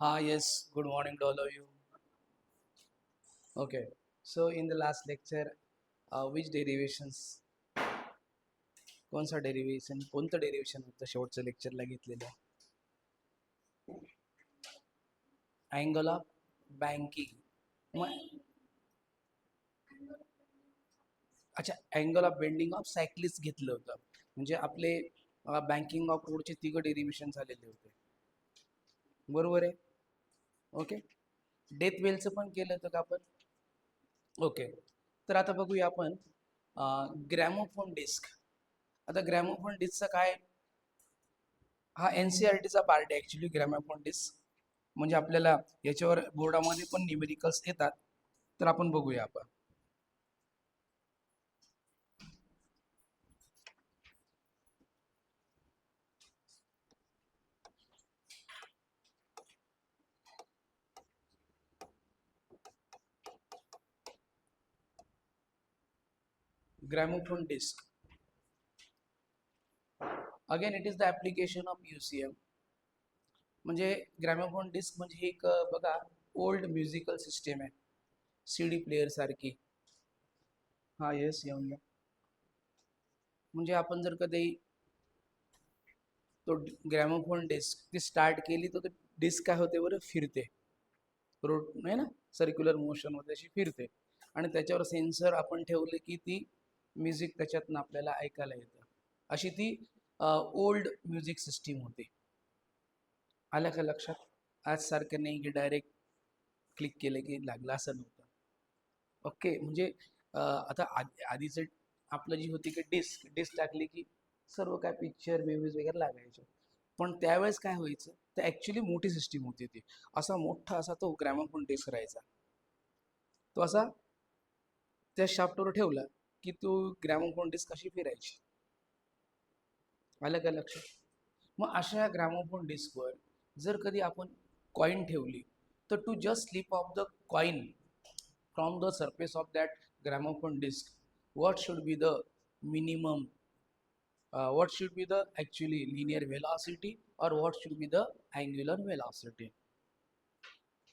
Yes, good morning to all of you. Okay, so in the last lecture, which derivations, कोणतं derivation होतं शेवटच्या लेक्चरला घेतलेलं? Angle of banking. अच्छा, angle of bending of सायक्लिस्ट घेतलं होतं. म्हणजे आपले बँकिंग ऑफ रोडचे तिघं डेरिवेशन झालेले होते. बरोबर आहे. ओके, डेथ वेलचं पण केलं होतं का आपण? ओके, तर आता बघूया आपण ग्रॅमोफोन डिस्क. आता ग्रॅमोफोन डिस्कचा काय? हा NCERTचा पार्ट आहे ॲक्च्युली ग्रॅमोफोन डिस्क. म्हणजे आपल्याला याच्यावर बोर्डामध्ये पण न्यूमेरिकल्स येतात. तर आपण बघूया आपण. Gramophone disc. Again it is the application of museum. म्हणजे ग्रॅमोफोन डिस्क म्हणजे एक बघा ओल्ड म्युझिकल सिस्टीम आहे, CD प्लेअर सारखी. हा येस, येऊन घ्या. म्हणजे आपण जर कधी तो ग्रॅमोफोन डिस्क ती स्टार्ट केली तर डिस्क काय होते बरं, फिरते. रोट आहे ना, सर्क्युलर मोशनमध्ये अशी फिरते. आणि त्याच्यावर सेन्सर आपण ठेवले की ती म्युझिक त्याच्यातनं आपल्याला ऐकायला येतं. अशी ती ओल्ड म्युझिक सिस्टीम होती. आलं का लक्षात? आज सारखं नाही की डायरेक्ट क्लिक केलं की लागलं, असं नव्हतं. ओके, म्हणजे आता आधीचं आपलं जी होती की डिस्क डिस्क टाकली की सर्व काय पिक्चर मूवीज वगैरे लागायचे. पण त्यावेळेस काय व्हायचं, तर ॲक्च्युली मोठी सिस्टीम होती ती. असा मोठा असा तो ग्रॅमोफोन डिस्क राहायचा. तो असा त्या शाफ्टवर ठेवला की तो ग्रॅमोफोन डिस्क अशी फिरायची. आलं का लक्षात? मग अशा ग्रॅमोफोन डिस्कवर जर कधी आपण कॉईन ठेवली, तर to just slip off the coin from the surface of that gramophone disc, what should be the minimum, what should be the actually linear velocity, or what should be the angular velocity?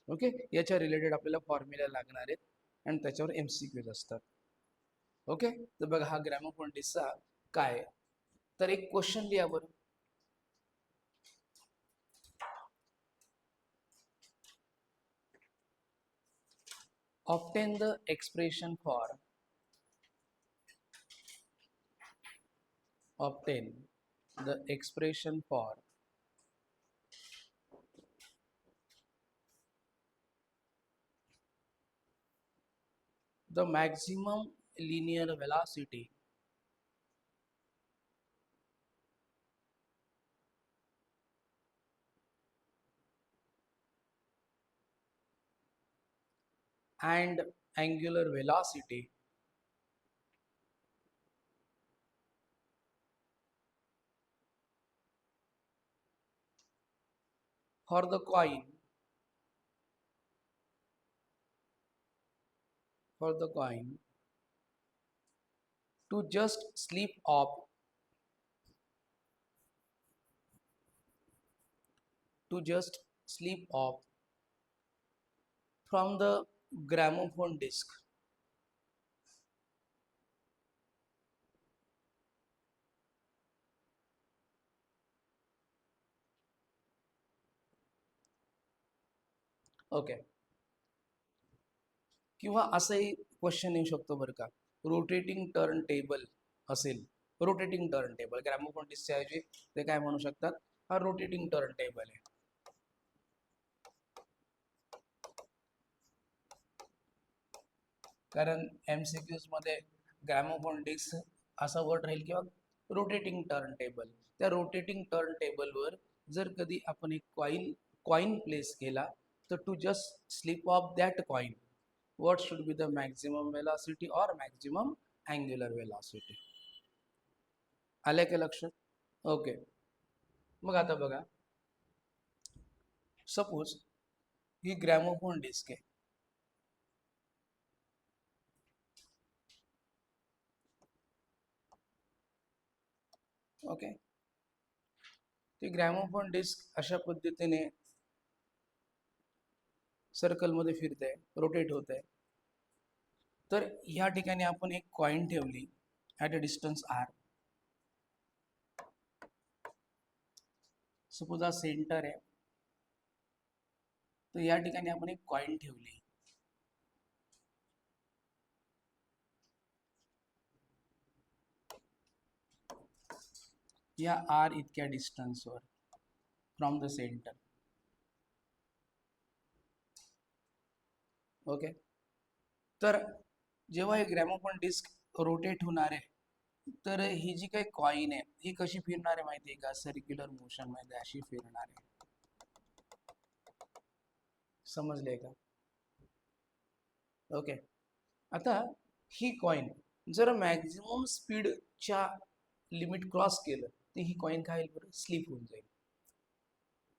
Okay, याच्या related आपल्याला formula लागणार आहेत आणि त्याच्यावर MCQs असतात. Okay, तर बघा हा ग्रॅमोफोन डिस्कचा काय. तर एक क्वेश्चन लिहा बरं. obtain the expression for obtain the expression for the maximum linear velocity and angular velocity for the coin to just slip off to just slip off from the gramophone disc. Okay, किंवा असंही question येऊ शकतो बरं का, rotating turn table असेल. Rotating turn table gramophone डिस्कच्या ऐवजी ते काय म्हणू शकतात, हा रोटेटिंग टर्न टेबल आहे. कारण MCQs मध्ये ग्रॅमोफोन डिस्क असा वर्ड राहील किंवा रोटेटिंग टर्न टेबल. त्या रोटेटिंग टर्न टेबलवर जर कधी आपण एक कॉइन प्लेस केला, तर to just slip off that coin what should be the maximum velocity or maximum angular velocity? आलं का लक्षात? ओके, मग आता बघा, सपोज ही ग्रॅमोफोन डिस्क आहे. ओके, ती ग्रॅमोफोन डिस्क अशा पद्धतीने सर्कलमध्ये फिरतंय, रोटेट होत आहे. तर ह्या ठिकाणी आपण एक कॉइन ठेवली at a distance R. Suppose हा सेंटर आहे, तर या ठिकाणी आपण एक कॉइन ठेवली. या आर इतक्या डिस्टन्सवर फ्रॉम द सेंटर. ओके. तर जेव्हा हे ग्रॅमोफोन डिस्क रोटेट होणार आहे, तर ही जी काही कॉइन आहे ही कशी फिरणार आहे माहिती आहे का? सर्क्युलर मोशन मध्ये अशी फिरणार आहे. समजले का? ओके. आता ही कॉइन जर मॅक्झिमम स्पीडच्या लिमिट क्रॉस केलं तर ही कॉइन काय होईल बरं? स्लिप होऊन जाईल.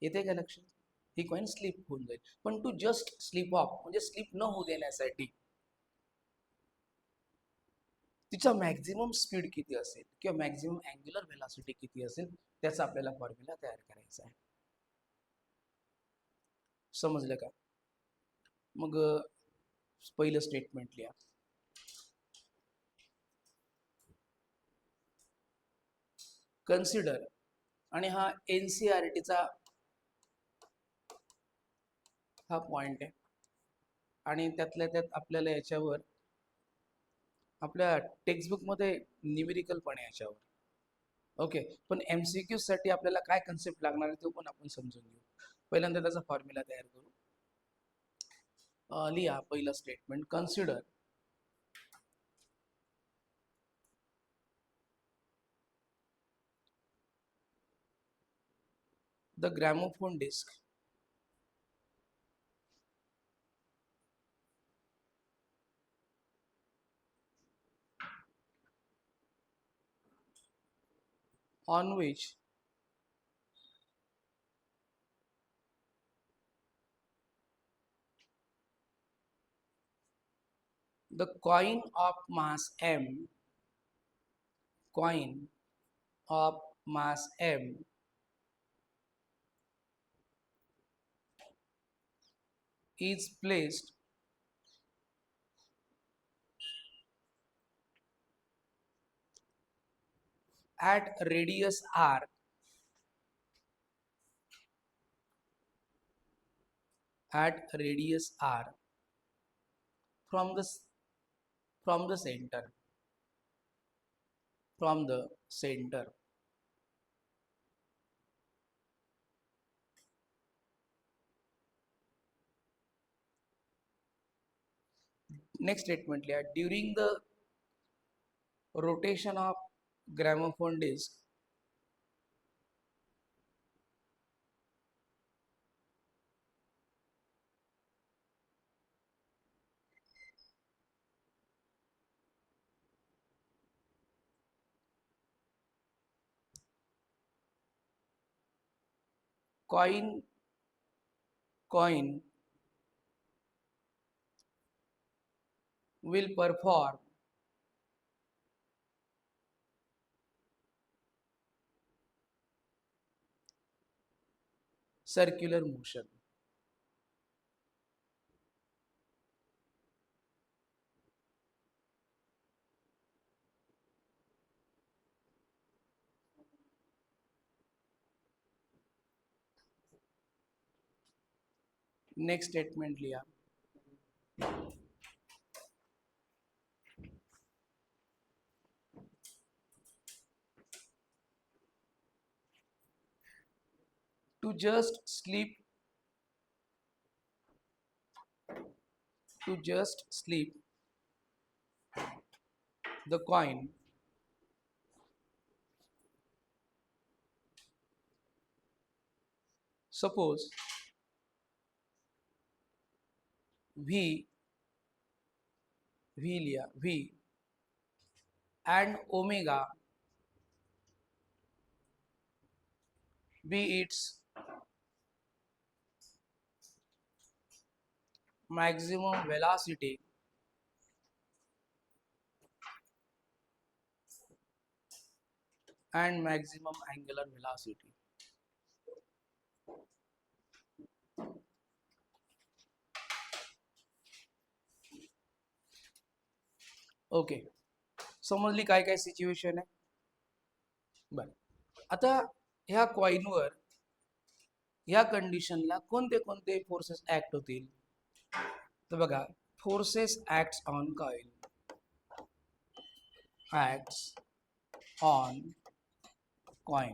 येते का लक्षात? ही कॉइन स्लिप होऊन जाईल. पण टू जस्ट स्लिप ऑफ म्हणजे स्लिप न होऊ देण्यासाठी तिचा मॅक्झिमम स्पीड किती असेल किंवा मॅक्झिमम अँग्युलर व्हेलॉसिटी किती असेल त्याचा आपल्याला फॉर्म्युला तयार करायचा आहे. समजलं का? मग पहिलं स्टेटमेंट लिहा. कन्सिडर, आणि हा NCERTचा हा पॉइंट आहे आणि त्यातल्या त्यात आपल्याला याच्यावर आपल्या टेक्स्टबुकमध्ये न्यूमेरिकल पण आहे याच्यावर. ओके. पण MCQ साठी आपल्याला काय कन्सेप्ट लागणार आहे तो पण आपण समजून घेऊ. पहिल्यांदा त्याचा फॉर्म्युला तयार करू. लिहा पहिलं statement. Consider the gramophone disc on which the coin of mass m is placed at radius r from the from the center from the center. Next statement लिहा. During the rotation of gramophone disc, coin will perform circular motion. Next statement लिहा. To just sleep the coin suppose V लिया V and omega be its maximum velocity and maximum angular velocity. Okay, समजली काय काय situation आहे. बरं, आता ह्या कॉईनवर ह्या कंडिशनला कोणते कोणते फोर्सेस ऍक्ट होतील. तर बघा, forces acts on coin, acts on coin.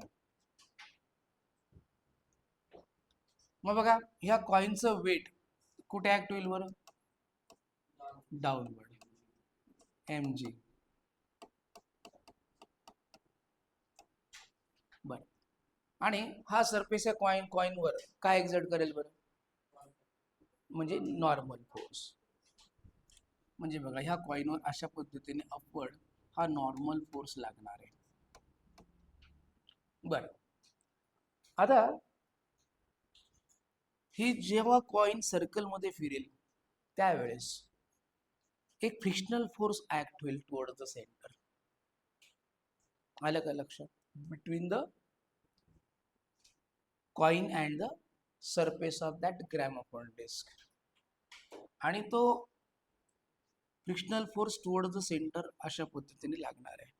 मग बघा, ह्या कॉइनचं वेट कुठे ऍक्ट होईल बरं? Downward, M G. बर, आणि हा सरफेस या कॉइनवर काय एक्झर्ट करेल बरं? म्हणजे नॉर्मल फोर्स. म्हणजे बघा, ह्या कॉइनवर अशा पद्धतीने अपवर्ड हा नॉर्मल फोर्स लागणार आहे. बर, आता ही जेव्हा कॉइन सर्कल मध्ये फिरेल त्यावेळेस एक फ्रिक्शनल फोर्स ऍक्ट होईल टुवर्ड द सेंटर. आलं का लक्षात? Between the coin and the surface of that gramophone disc. आणि तो frictional force toward the centre अशा पद्धतीने लागणार आहे.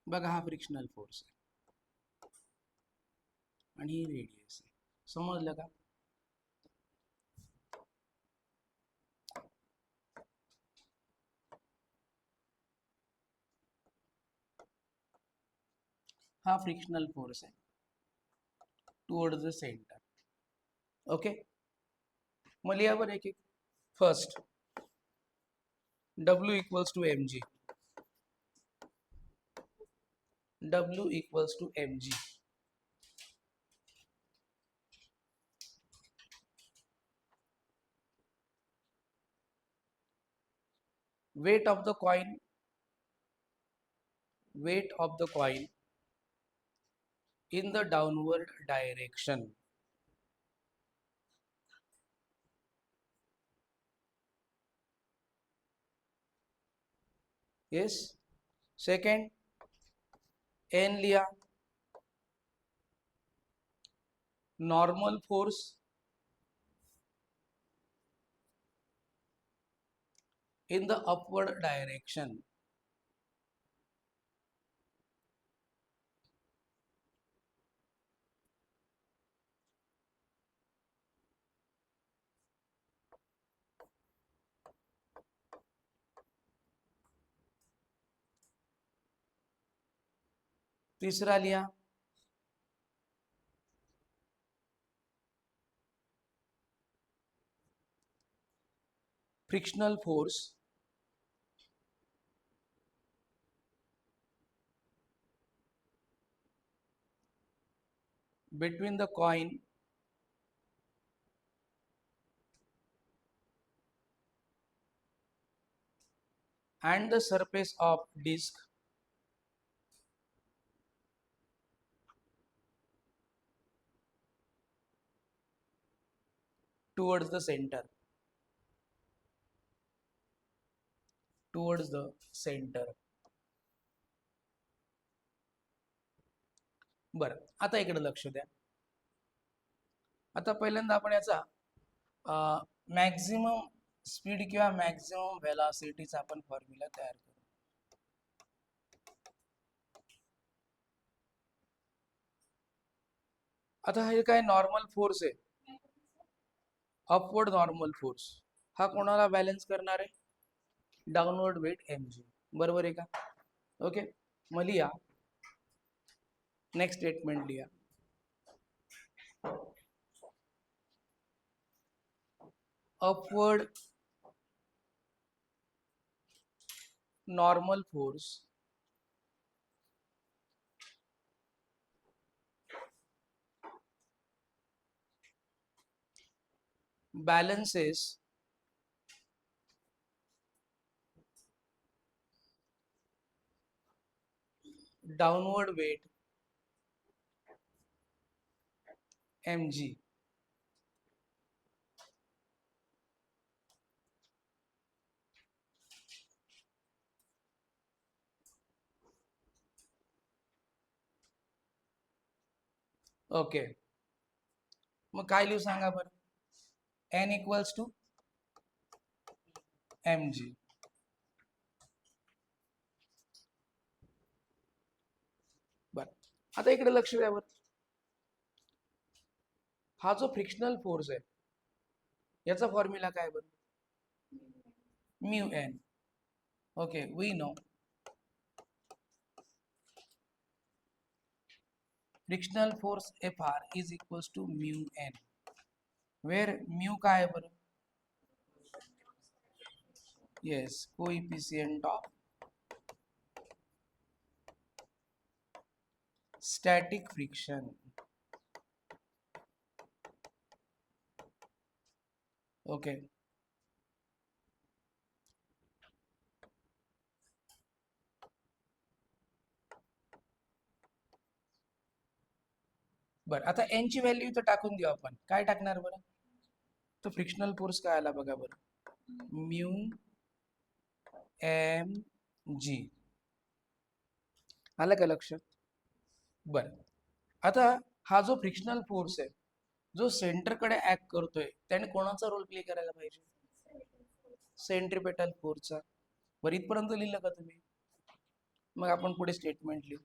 बघा, हा फ्रिक्शनल फोर्स आहे आणि ही रेडियस आहे. समजलं का? हा फ्रिक्शनल फोर्स आहे टुवर्ड द सेंटर. ओके, मग लिहा बरं एक एक. First, W equals to M G. W equals to M G. weight of the coin, weight of the coin in the downward direction. Yes. Second, n लिया, normal force in the upward direction. तीसरा लिया, frictional force between the coin and the surface of disc towards the center. Towards the center. बरं, आता इकडे लक्ष द्या. आता पहिल्यांदा आपण याचा मॅक्झिमम स्पीड किंवा मॅक्झिमम व्हेलॉसिटीचा आपण फॉर्म्युला तयार करू. आता हे काय नॉर्मल फोर्स आहे, अपवर्ड नॉर्मल फोर्स. हा कोणाला बॅलन्स करणार आहे? Downward weight M G. बरोबर आहे का? ओके, मग लिहा, नेक्स्ट स्टेटमेंट लिहा. Upward normal force balances downward weight mg. Okay, मग काय लिहू सांगा बरं. N equals to M G. बर, आता इकडे लक्ष द्या बरं. हा जो फ्रिक्शनल फोर्स आहे याचा फॉर्म्युला काय बरं. Mu N. Okay, we know frictional force F R is equals to mu N, where mu काय आहे बरं. Yes, coefficient of static friction. Okay, बरं आता एन ची व्हॅल्यू इथं टाकून देऊ आपण. काय टाकणार बरं. तर फ्रिक्शनल फोर्स काय आला बघा बरं. Mu M G. आलं का लक्ष. बरं, आता हा जो फ्रिक्शनल फोर्स आहे जो सेंटरकडे ऍक्ट करतोय त्याने कोणाचा रोल प्ले करायला पाहिजे. सेंट्रिपेटल फोर्सचा. बरं, इथपर्यंत लिहिलं का तुम्ही. मग आपण पुढे स्टेटमेंट लिहू.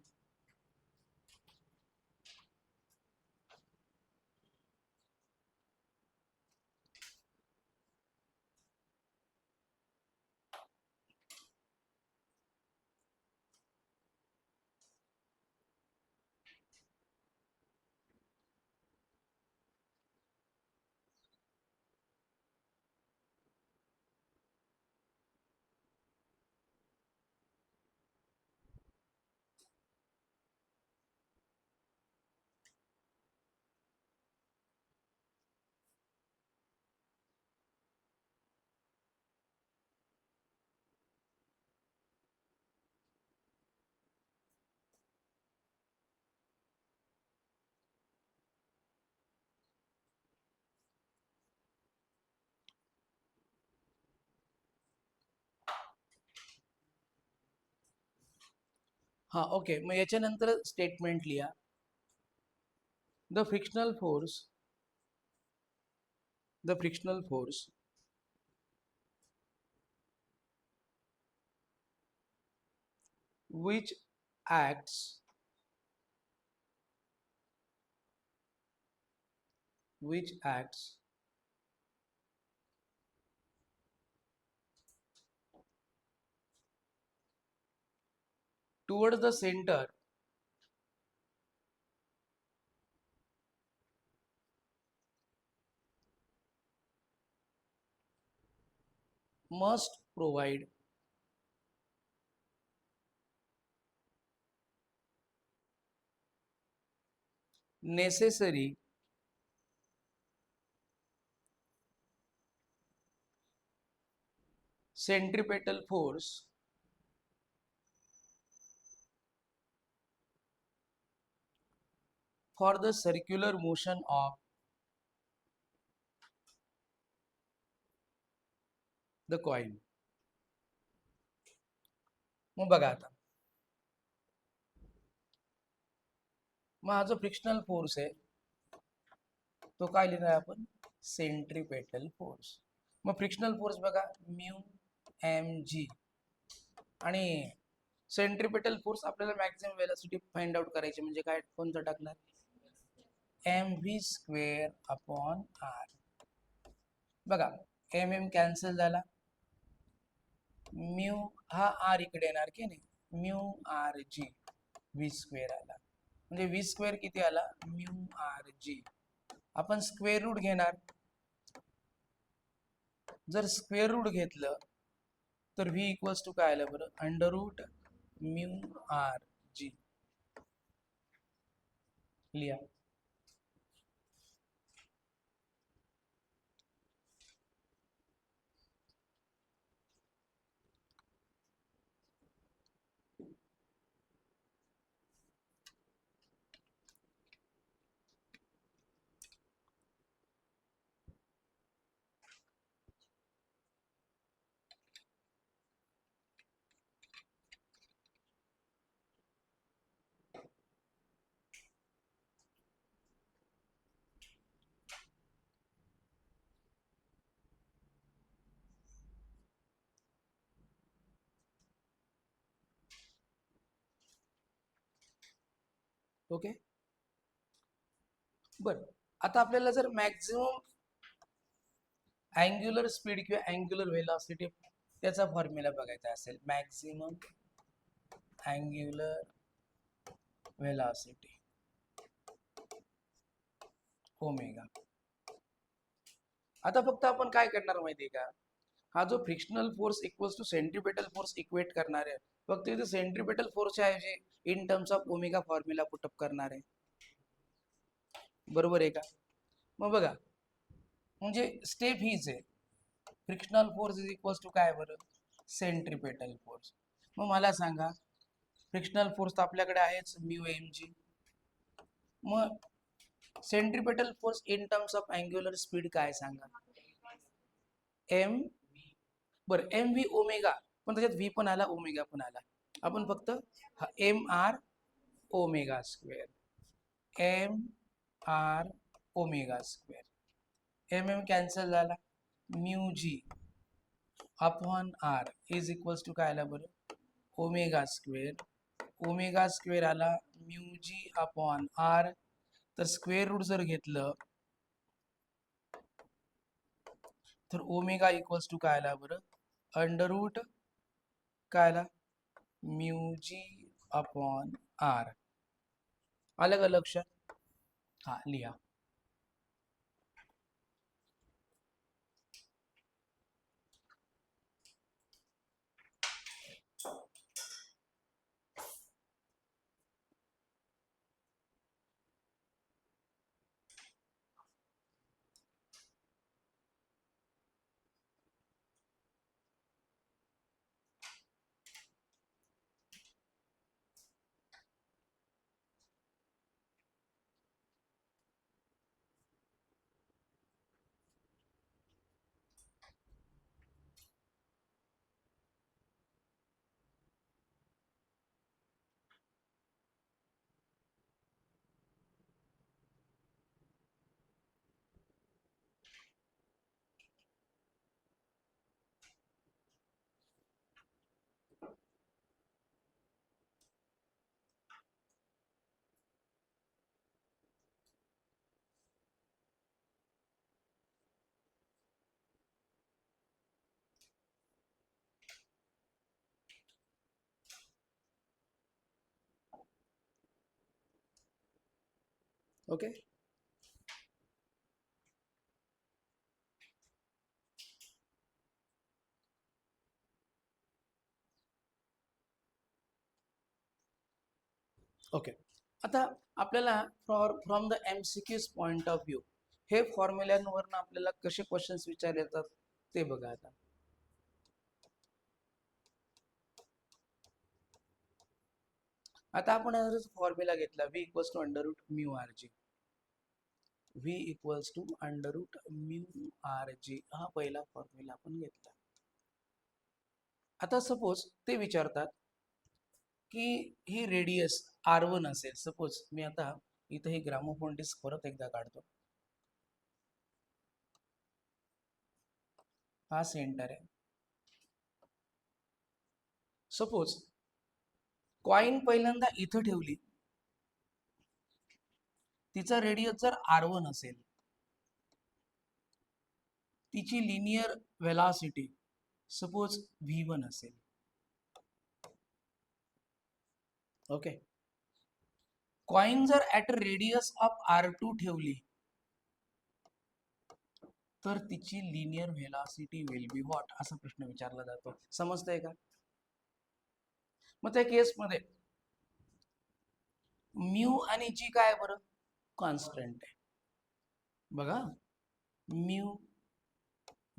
हा ओके, मग याच्यानंतर स्टेटमेंट लिहा. The frictional force the frictional force which acts which acts towards the center must provide necessary centripetal force for the circular motion of the coin. मग बघा आता, मग हा जो फ्रिक्शनल फोर्स आहे तो काय लिहिणार आपण. Centripetal force. मग फ्रिक्शनल फोर्स बघा म्यू एम जी, आणि सेंट्रिपेटल फोर्स आपल्याला मॅक्सिमम वेलोसिटी फाइंड आउट करायची म्हणजे काय, कोणतं टाकणार. M V square upon R. बघा एम एम कॅन्सल झाला, म्यू हा आर इकडे येणार की नाही, mu R G V square आला. म्हणजे व्ही स्क्वेअर किती आला, म्यू आर जी. आपण स्क्वेअर रूट घेणार. जर स्क्वेअर रूट घेतलं तर व्ही इक्वल्स टू काय आलं बरं, under root mu R G. लिहा. ओके. बर, आता आपल्याला जर मॅक्झिमम अँग्युलर स्पीड किंवा अँग्युलर व्हेलॉसिटी त्याचा फॉर्म्युला बघायचा असेल, मॅक्झिमम अँग्युलर व्हेलॉसिटी ओमेगा. आता फक्त आपण काय करणार माहिती आहे का, हा जो frictional force equals to centripetal force equate करणार आहे, फक्त इथे सेंट्रिपेटल फोर्सच्या ऐवजी in terms of omega formula put up करणार आहे. बरोबर आहे का? मग बघा, म्हणजे स्टेप हीच आहे, frictional force is equals to काय बरं, सेंट्रिपेटल फोर्स. मग मला सांगा, फ्रिक्शनल फोर्स तर आपल्याकडे आहेच म्यू एम जी. मग centripetal force in terms of angular speed काय सांगा, एम. बरं, एम व्ही ओमेगा, पण त्याच्यात व्ही पण आला ओमेगा पण आला, आपण फक्त m R omega square, m R omega square, m M cancel झाला, mu G upon r is equals to काय आला बरं, ओमेगा स्क्वेअर. ओमेगा स्क्वेअर आला म्यू जी अपॉन आर, तर स्क्वेअर रूट जर घेतलं तर ओमेगा इक्वल्स टू काय आला बरं, अंडर रूट काय आला, म्यू जी अपॉन आर. आलं का लक्षात? हा, लिहा. ओके. ओके, आता आपल्याला from the MCQ's point of view हे फॉर्म्युल्यांवरनं आपल्याला कसे क्वेश्चन्स विचारले जातात ते बघा. आता आपण फॉर्म्युला घेतला, V equals to under root mu R G, V equals to under root mu R G, हा पहिला फॉर्म्युला आपण घेतला. आता सपोज ते विचारतात की ही रेडियस R1 असेल, सपोज मी आता इथे ही ग्रामोफोन डिस्क परत एकदा काढतो, हा सेंटर आहे. सपोज कॉइन पहिल्यांदा इथं ठेवली, तिचा रेडियस जर R1 असेल, तिची लिनियर व्हेलॉसिटी सपोज V1 असेल. ओके, कॉइन जर ऍट रेडियस ऑफ R2 ठेवली तर तिची linear velocity will be what, असा प्रश्न विचारला जातो. समजतंय का? मग त्या केसमध्ये म्यू आणि जी काय बरं, कॉन्स्टंट आहे. बघा, म्यू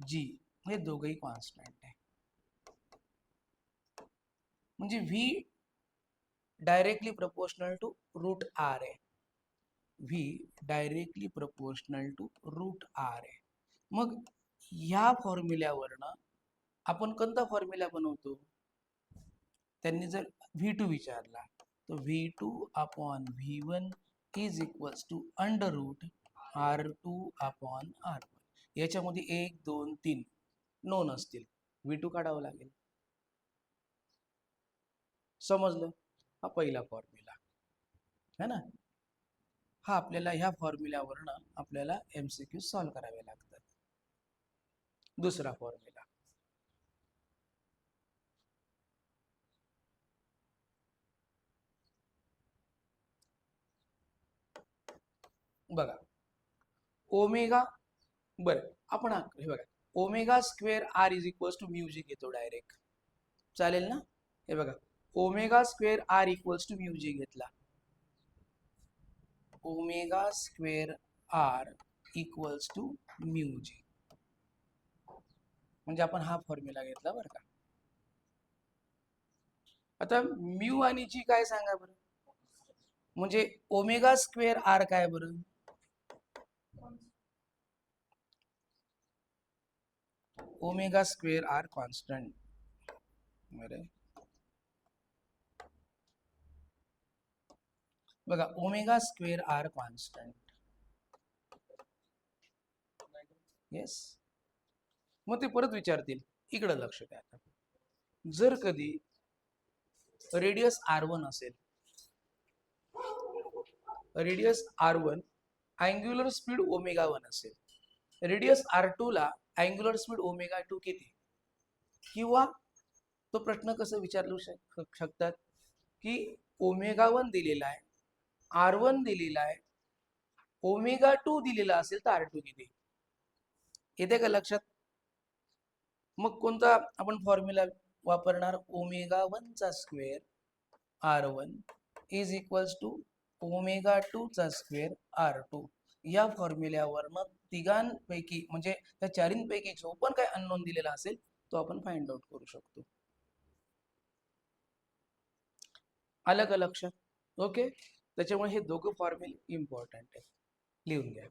जी हे दोघही कॉन्स्टंट आहे, म्हणजे v directly proportional to root r आहे, v directly proportional to root r आहे. मग ह्या फॉर्म्युल्यावरनं आपण कोणता फॉर्म्युला बनवतो, त्यांनी जर V2 विचारला तर V2 upon V1 is equals to under root R2 upon R1. याच्यामध्ये 1 2 3 नोन असतील, V2 काढावं लागेल. समजलं? हा पहिला फॉर्म्युला. है ना. हा आपल्याला ह्या फॉर्म्युल्यावरनं आपल्याला MCQ सॉल्व्ह करावे लागतात. दुसरा फॉर्म्युला बघा, ओमेगा, बरं आपण हे बघा, omega square r is equals to mu g घेतो डायरेक्ट, चालेल ना. हे बघा, omega square r equals to mu g घेतला, omega square r equals to mu g, म्हणजे आपण हा फॉर्म्युला घेतला बरं का. आता म्यू आणि जी काय सांगा बरं, म्हणजे ओमेगा स्क्वेअर आर काय बरं, ओमेगा स्क्वेअर आर कॉन्स्टंट. बरं, बघा, omega square R constant. Yes. मग ते परत विचारतील, इकडं लक्ष द्या. आता जर कधी रेडियस R1 असेल, radius R1 angular speed omega 1 असेल, रेडियस R2 ला अँग्युलर स्पीड ओमेगा 2 किती, किंवा तो प्रश्न कसं विचारू शकतात की ओमेगा 1 दिलेला आहे, R1 दिलेला आहे, ओमेगा 2 दिलेला असेल तर R2 किती, येते का लक्षात. मग कोणता आपण फॉर्म्युला वापरणार, ओमेगा 1 चा square R1 is equals to omega 2 चा स्क्वेअर R2. या फॉर्म्युल्यावर मग तिघांपैकी म्हणजे त्या चारींपैकी जो पण काही अननोन दिलेला असेल तो आपण फाइंड आउट करू शकतो. आलं का लक्षात. ओके, त्याच्यामुळे हे दोघं फॉर्म्युले इम्पॉर्टंट आहे, लिहून घ्या.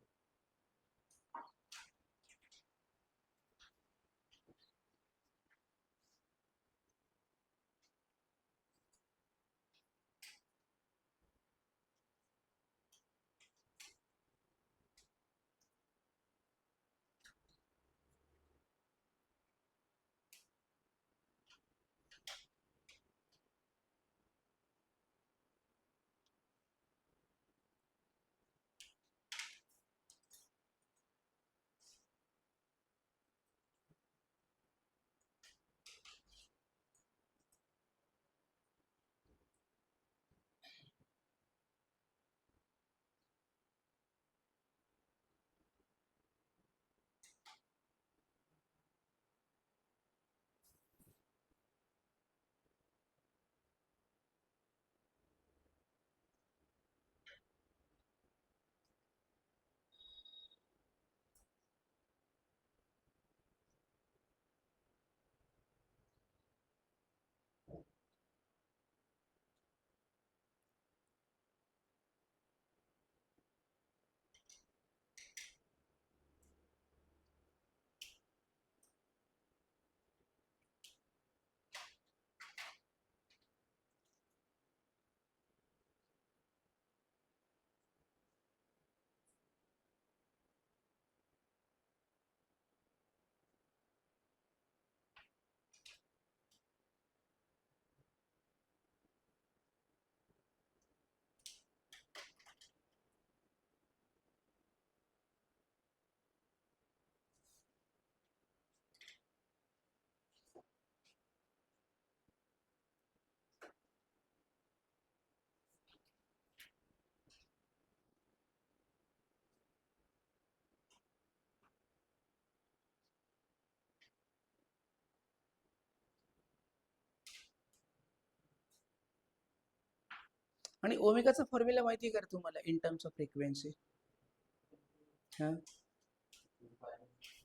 आणि ओमेगाचा फॉर्म्युला माहिती आहे का तुम्हाला in terms of frequency,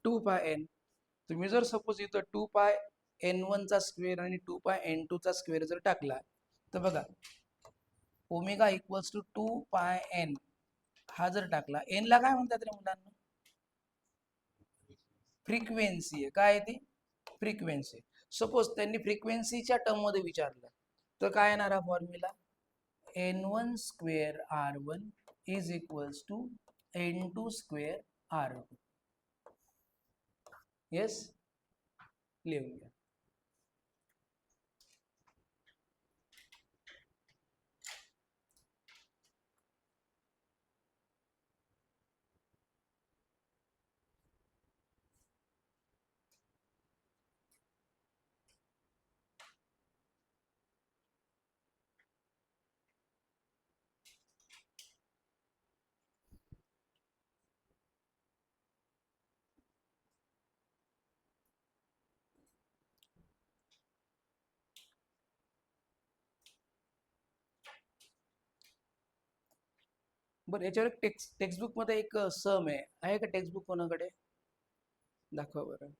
2πn. तुम्ही जर सपोज इथं 2πn1 चा स्क्वेअर आणि 2πn2 चा स्क्वेअर जर टाकला तर बघा, ओमेगा इक्वल्स टू 2πn हा जर टाकला, एन ला काय म्हणतात रे मुलांना, फ्रिक्वेन्सी आहे. काय आहे ती, फ्रिक्वेन्सी. सपोज त्यांनी फ्रिक्वेन्सीच्या टर्म मध्ये विचारलं तर काय येणार हा formula, n1 square R1 is equals to n2 square R2. Yes, लिहून घ्या. बरं, याच्यावर एक टेक्स्टबुक मध्ये एक सम आहे का टेक्स्टबुक कोणाकडे? दाखवा बरं.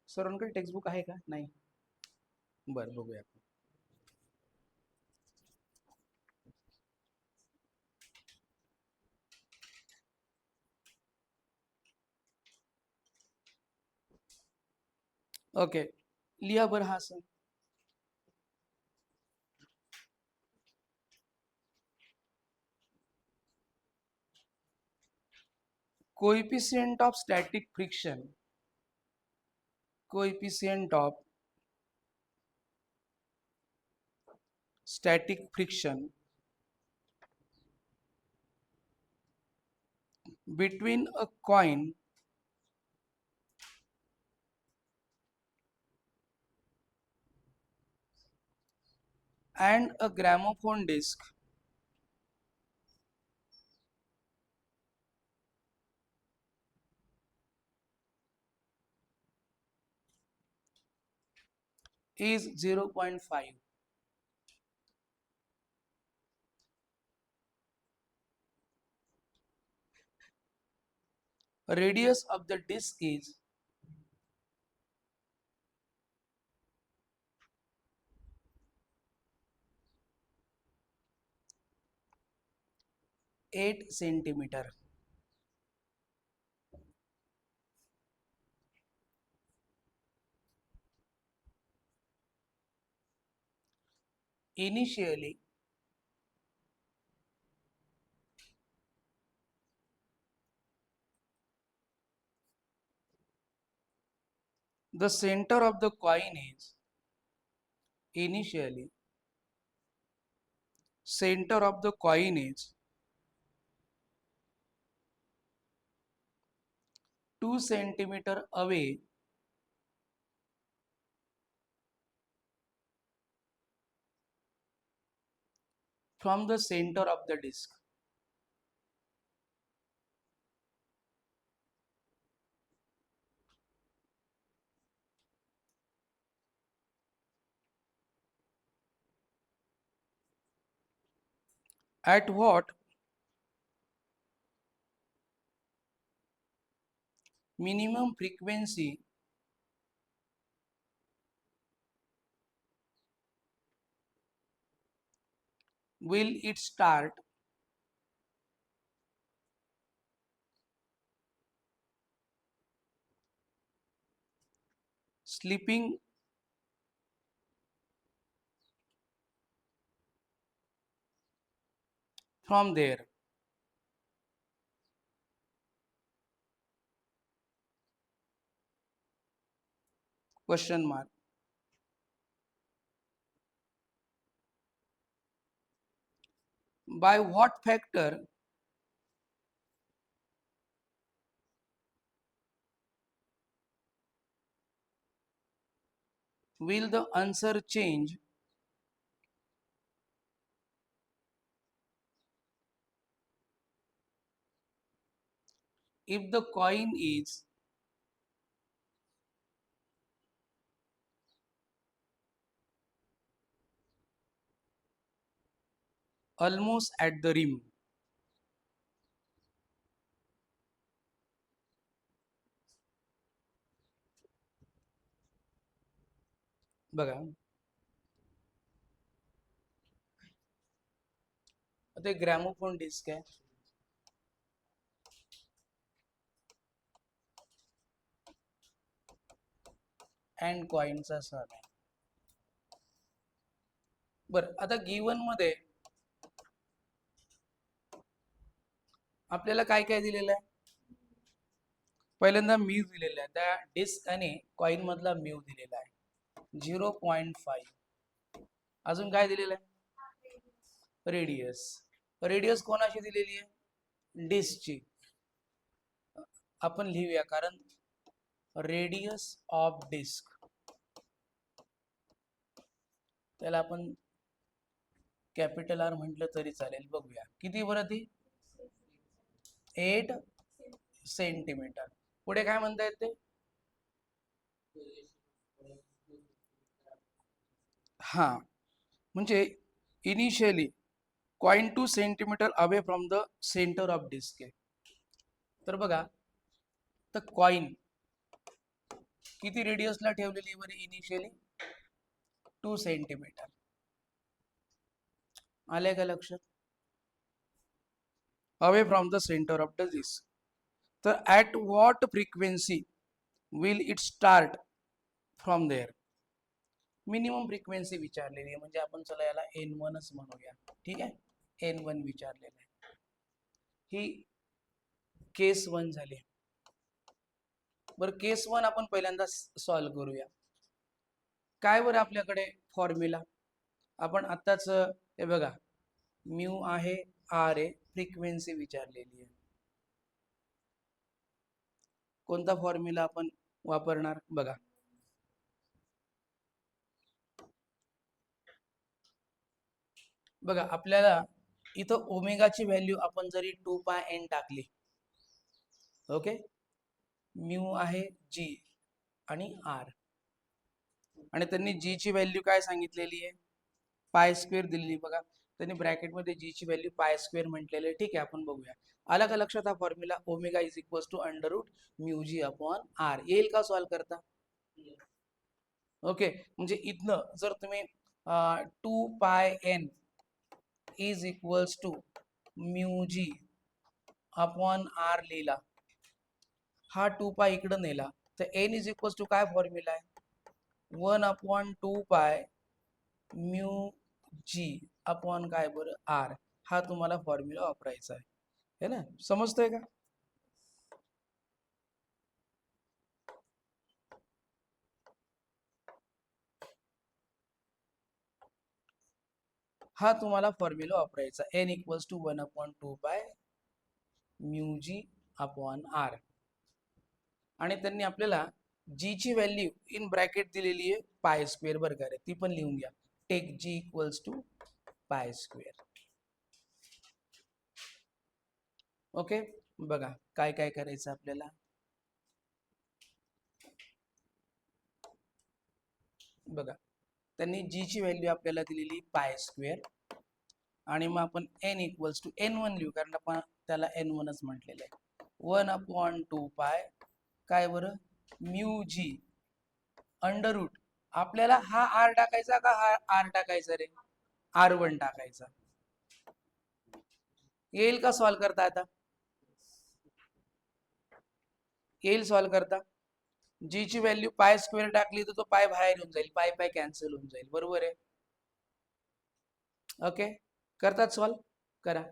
सरांकडे टेक्स्टबुक आहे का? नाही. बरं, बघूया आपण. ओके, लिहा बरं हा sum. Coefficient of static friction, coefficient of static friction between a coin and a gramophone disc is 0.5. Radius of the disc is 8 centimeter. Initially, the center of the coin is initially center of the coin is 2 centimeter away from the center of the disc. At what minimum frequency will it start slipping from there? Question mark. By what factor will the answer change if the coin is almost at the rim? बघा, आता एक gramophone disk आहे and कॉइनचा सम आहे. बरं, आता given मध्ये आपल्याला काय काय दिलेलं आहे? पहिल्यांदा म्यू दिलेला आहे, त्या डिस्क आणि कॉइन मधला म्यू दिलेला आहे 0.5. अजून काय दिलेलं आहे? रेडियस. रेडियस कोणाची दिलेली आहे? डिस्कची. आपण लिहूया, कारण रेडियस ऑफ डिस्क त्याला आपण कॅपिटल आर म्हटलं तरी चालेल. बघूया किती बरं ती? 8 सेंटीमीटर. पुढे काय म्हणता येते? हा, म्हणजे initially 0.2 centimetre away from the centre of disc आहे. तर बघा, तर कॉइन किती रेडियसला ठेवलेली बरी इनिशियली? 2 सेंटीमीटर. आले का लक्षात? Away from the centre of the disc. तर at what frequency will it start from there? Minimum frequency विचारलेली आहे, म्हणजे आपण चला याला N1च म्हणूया. ठीक आहे, N1 विचारलेलं आहे. ही केस 1 झाली. बरं, केस 1 आपण पहिल्यांदा सॉल्व्ह करूया. काय बरं आपल्याकडे फॉर्म्युला? आपण आत्ताच हे बघा, म्यू आहे, आर आहे, फ्रिक्वेन्सी विचारलेली आहे. कोणता फॉर्म्युला आपण वापरणार बघा. बघा, आपल्याला इथं ओमेगाची व्हॅल्यू आपण जरी 2πn टाकली, ओके, म्यू आहे जी आणि आर, आणि त्यांनी जी ची व्हॅल्यू काय सांगितलेली आहे? पाय स्क्वेअर दिलेली. बघा, त्यांनी ब्रॅकेटमध्ये जी ची व्हॅल्यू पाय स्क्वेअर म्हटलेली आहे. ठीक आहे, आपण बघूया. आला का लक्षात हा formula? Omega is equals to under root mu G upon R. येईल का सॉल्व्ह करता? ओके, म्हणजे इथनं जर तुम्ही 2πn is equals to mu G upon R लिहिला, हा 2π इकडं नेला, तर एन इज इक्वल्स टू काय फॉर्म्युला आहे? 1/2π म्यू जी अपॉन काय बरं? आर. हा तुम्हाला फॉर्म्युला वापरायचा आहे, है ना? समजतंय का? हा तुम्हाला फॉर्म्युला वापरायचा, n equals to 1/2π mu G upon r. आणि त्यांनी आपल्याला जी ची व्हॅल्यू इन ब्रॅकेट दिलेली आहे पाय स्क्वेअर, बरं का रे, ती पण लिहून घ्या. Take G equals to pi square. Okay, बघा काय काय करायचं आपल्याला. बघा, त्यांनी जी ची व्हॅल्यू आपल्याला दिलेली पाय स्क्वेअर, आणि मग आपण एन इक्वल्स टू N1 लिहू, कारण आपण त्याला N1च म्हटलेलं आहे. 1/2π काय बरं? Mu G under route. आपल्याला हा आर टाकायचा का हा आर टाकायचा रे? R1 टाकायचा. येईल का सॉल्व्ह करता? आता येईल सॉल्व्ह करता. जी ची व्हॅल्यू पाय स्क्वेअर टाकली तर तो पाय बाहेर येऊन जाईल, पाय पाय कॅन्सल होऊन जाईल, बरोबर आहे? ओके, करतात सॉल्व्ह? करा.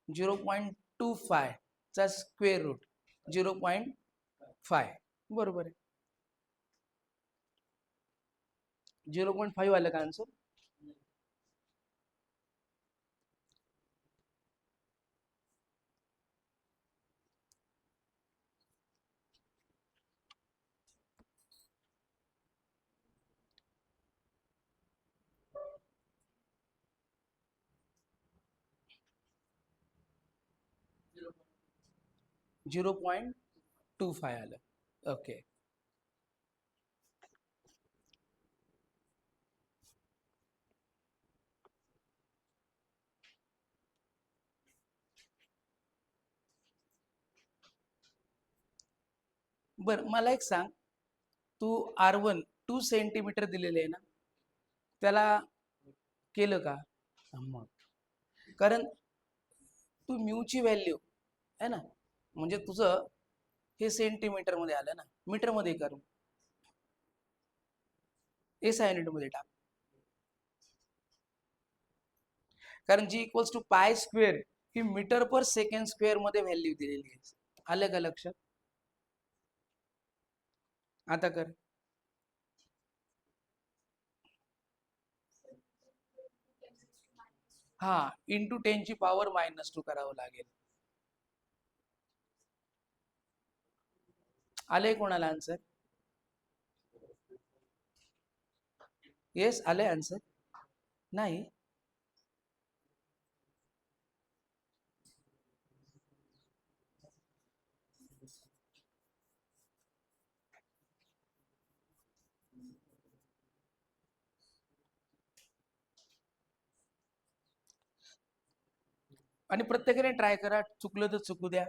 0.25 चा स्क्वेअर रूट 0.5, बरोबर आहे. 0.5 आलं का आन्सर? झिरो पॉईंट 25 आलं. ओके, बर, मला एक सांग, तू R1 2 सेंटीमीटर दिलेले आहे ना, त्याला केलं का? मग कारण तू म्यूची व्हॅल्यू आहे ना, म्हणजे तुझं हे सेंटीमीटर मध्ये आलं ना, मीटर मध्ये करू, SI युनिट मध्ये टाक. कारण g equals to pi square ही मीटर पर सेकंड स्क्वेअर मध्ये व्हॅल्यू दिलेली आहे. आलं का लक्षात? आता कर. हा, इंटू 10⁻⁻² करावं लागेल. आले कोणाला आन्सर? येस, आले आन्सर? नाही. आणि प्रत्येकाने ट्राय करा, चुकलं तर चुकू द्या.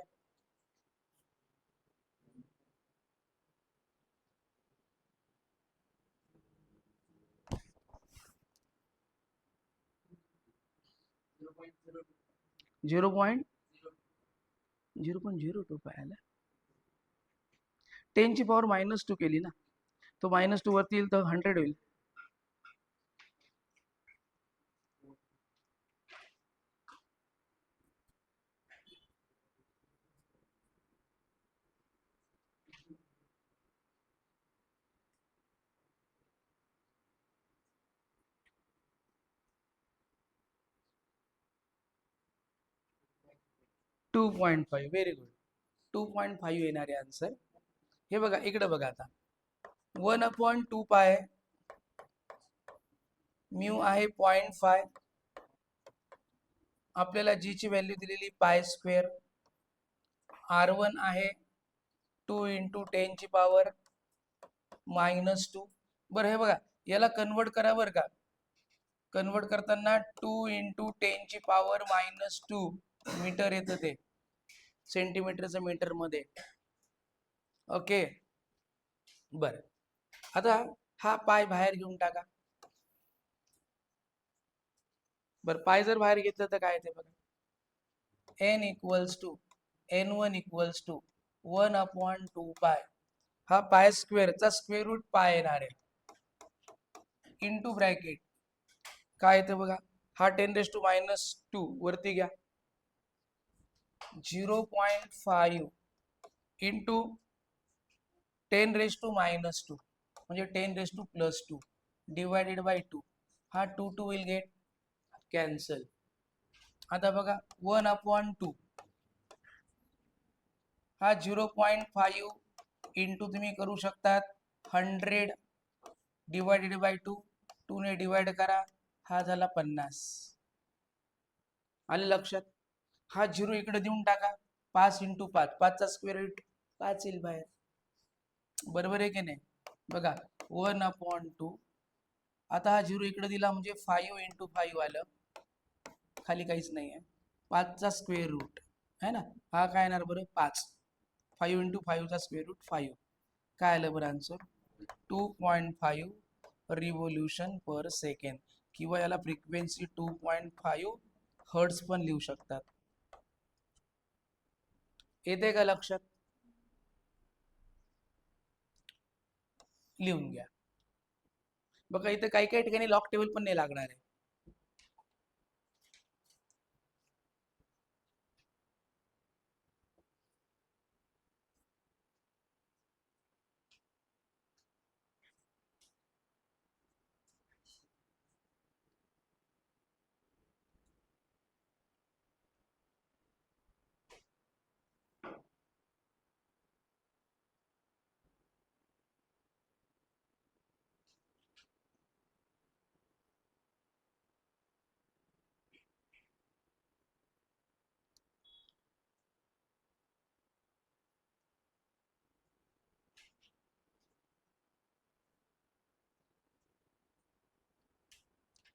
झिरो पॉईंट 0.02 आला. 10 ची पॉवर -2 केली ना, तो -2 वरती येईल तर 100 होईल. टू 2.5. Very good. 2.5 येणार आहे आन्सर. हे बघा, इकडे बघा आता. 1/2 म्यू आहे 0.5. आपल्याला जी ची व्हॅल्यू दिलेली π². R1 आहे 2 × 10 ची पॉवर -2. बरं हे बघा, याला कन्वर्ट करा बरं का. कन्वर्ट करताना 2 × 10 ची पॉवर -2 मीटर येतं, ते सेंटीमीटरचं मीटर मध्ये. ओके, बर. आता हा पाय बाहेर घेऊन टाका. बर, पाय जर बाहेर घेतलं तर काय ते बघा. n=n1 = 1/2π. हा π² चा स्क्वेअर रूट पाय येणार आहे. इंटू ब्रॅकेट काय येतं बघा, हा 10⁻² वरती घ्या. 0.5 इंटू 10⁻² म्हणजे 10⁻+2 डिवायडेड बाय 2. हा 2 विल गेट कॅन्सल. आता बघा 1/2 हा 0.5 इंटू तुम्ही करू शकतात 100 डिवायडेड बाय 2. 2 ने डिवाइड करा, हा झाला 50. आले लक्षात. हा 0 इकडे देऊन टाका. 5 × 5, 5 चा स्क्वेअर रूट 5 येईल बाहेर. बरोबर आहे की नाही. बघा 1/2. आता हा 0 इकडे दिला म्हणजे 5 × 5 आलं, खाली काहीच नाही आहे. 5 चा स्क्वेअर रूट है ना, हा काय येणार बरं 5. 5 × 5 चा स्क्वेअर रूट 5. काय आलं बरं आन्सर 2.5 रिव्होल्यूशन पर सेकंड, किंवा याला फ्रिक्वेन्सी 2.5 हर्ट्ज पण लिहू शकतात. येते का लक्षात. लिहून घ्या. बघा इथे काही काही ठिकाणी लॉक टेबल पण नाही लागणार आहे.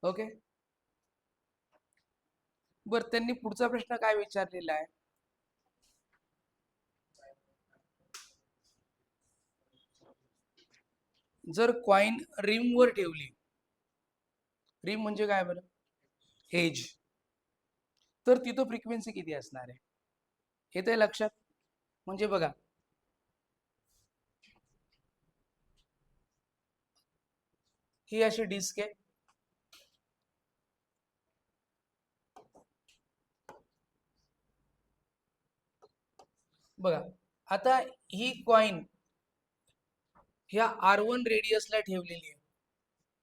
ओके, बर. त्यांनी पुढचा प्रश्न काय विचारलेला आहे, जर कॉइन रिम वर ठेवली. रिम म्हणजे काय बरं, एज. तर तिथं फ्रिक्वेन्सी किती असणार आहे, येते लक्षात. म्हणजे बघा, ही अशी डिस्क आहे. बघा आता ही कॉइन ह्या R1 रेडियसला ठेवलेली आहे.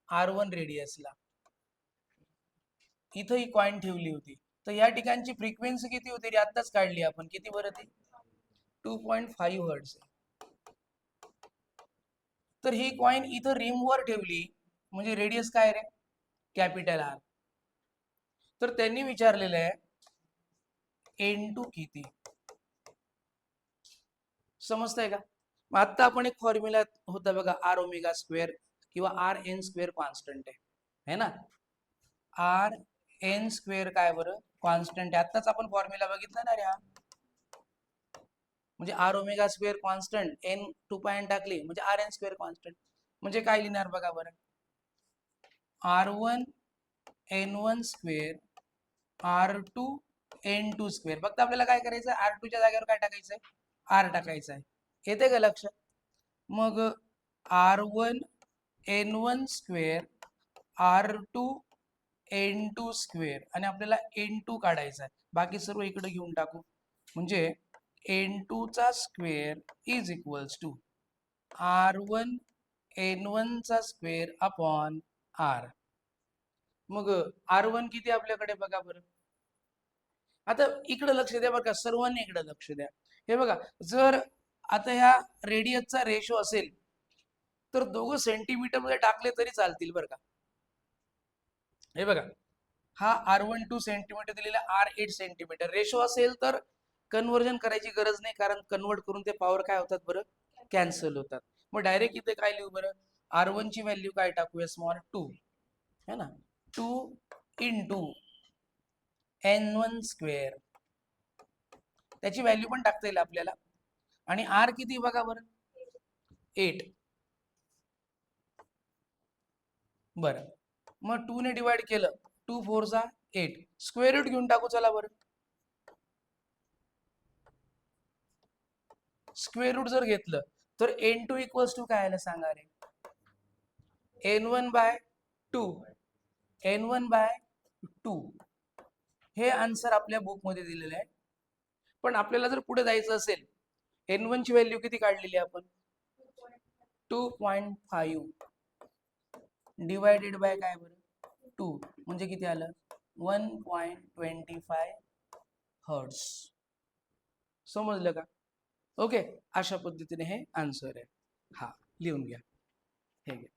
R1 रेडियसला इथं ही कॉइन ठेवली होती. तर या ठिकाणची फ्रिक्वेन्सी किती होती रे, आत्ताच काढली आपण. किती बरं ती 2.5 हर्ट्ज. तर ही कॉइन इथं रिम वर ठेवली म्हणजे रेडियस काय रे, कॅपिटल R. तर त्यांनी विचारलेलं आहे n2 किती, समजतंय का. मग आता आपण एक फॉर्म्युला होता बघा, R⍵² किंवा RN² कॉन्स्टंट आहे ना. R एन स्क्वेअर काय बरं कॉन्स्टंट आहे. आत्ताच आपण फॉर्म्युला बघितला ना रे हा, म्हणजे R omega square constant N 2 टाकली म्हणजे आर एन स्क्वेअर कॉन्स्टंट. म्हणजे काय लिहिणार बघा बरं, R1 N1 square R2 N2 square. फक्त आपल्याला काय करायचं, R2 च्या जागेवर काय टाकायचंय, R टाकायचं आहे. येते का लक्षात? मग R1 N1 square R2 N2 square आणि आपल्याला N2 काढायचा आहे. बाकी सर्व इकडे घेऊन टाकू. म्हणजे N2 चा square is equals to R1 N1 चा स्क्वेअर अपॉन R. मग R1 किती आपल्याकडे बघा बरं. आता इकडे लक्ष द्या बघा, सर्वांनी इकडे लक्ष द्या. हे बघा, जर आता ह्या रेडियसचा रेशो असेल तर दोघं सेंटीमीटर मध्ये टाकले तरी चालतील बरं का. हे बघा, हा R12 सेंटीमीटर दिलेला, R8 सेंटीमीटर. रेशो असेल तर कन्वर्जन करायची गरज नाही, कारण कन्वर्ट करून ते पॉवर काय होतात बरं, कॅन्सल होतात. मग डायरेक्ट इथे काय लिहू बरं, R1 ची व्हॅल्यू काय टाकूया, स्मॉल 2 है ना, 2 इंटू N1 स्क्वेअर, त्याची व्हॅल्यू पण टाकता येईल आपल्याला. आणि R किती बघा बरं, 8. बरं, मग 2 ने डिवाइड केलं, 2 4 जा 8. स्क्वेअर रूट घेऊन टाकू चला बरं. स्क्वेअर रूट जर घेतलं तर N2 इक्वल्स टू काय आलं सांगा रे, N1 बाय 2, N1 बाय 2. हे आन्सर आपल्या बुक मध्ये दिलेलं आहे. पण आपल्याला जर पुढे जायचं असेल, N1 ची व्हॅल्यू किती काढलेली आपण, 2.5 डिवायडेड बाय काय बरं 2, म्हणजे किती आलं, 1.25 हर्ट्स. समजलं का? ओके, अशा पद्धतीने हे आन्सर आहे. हा लिहून घ्या, हे घ्या.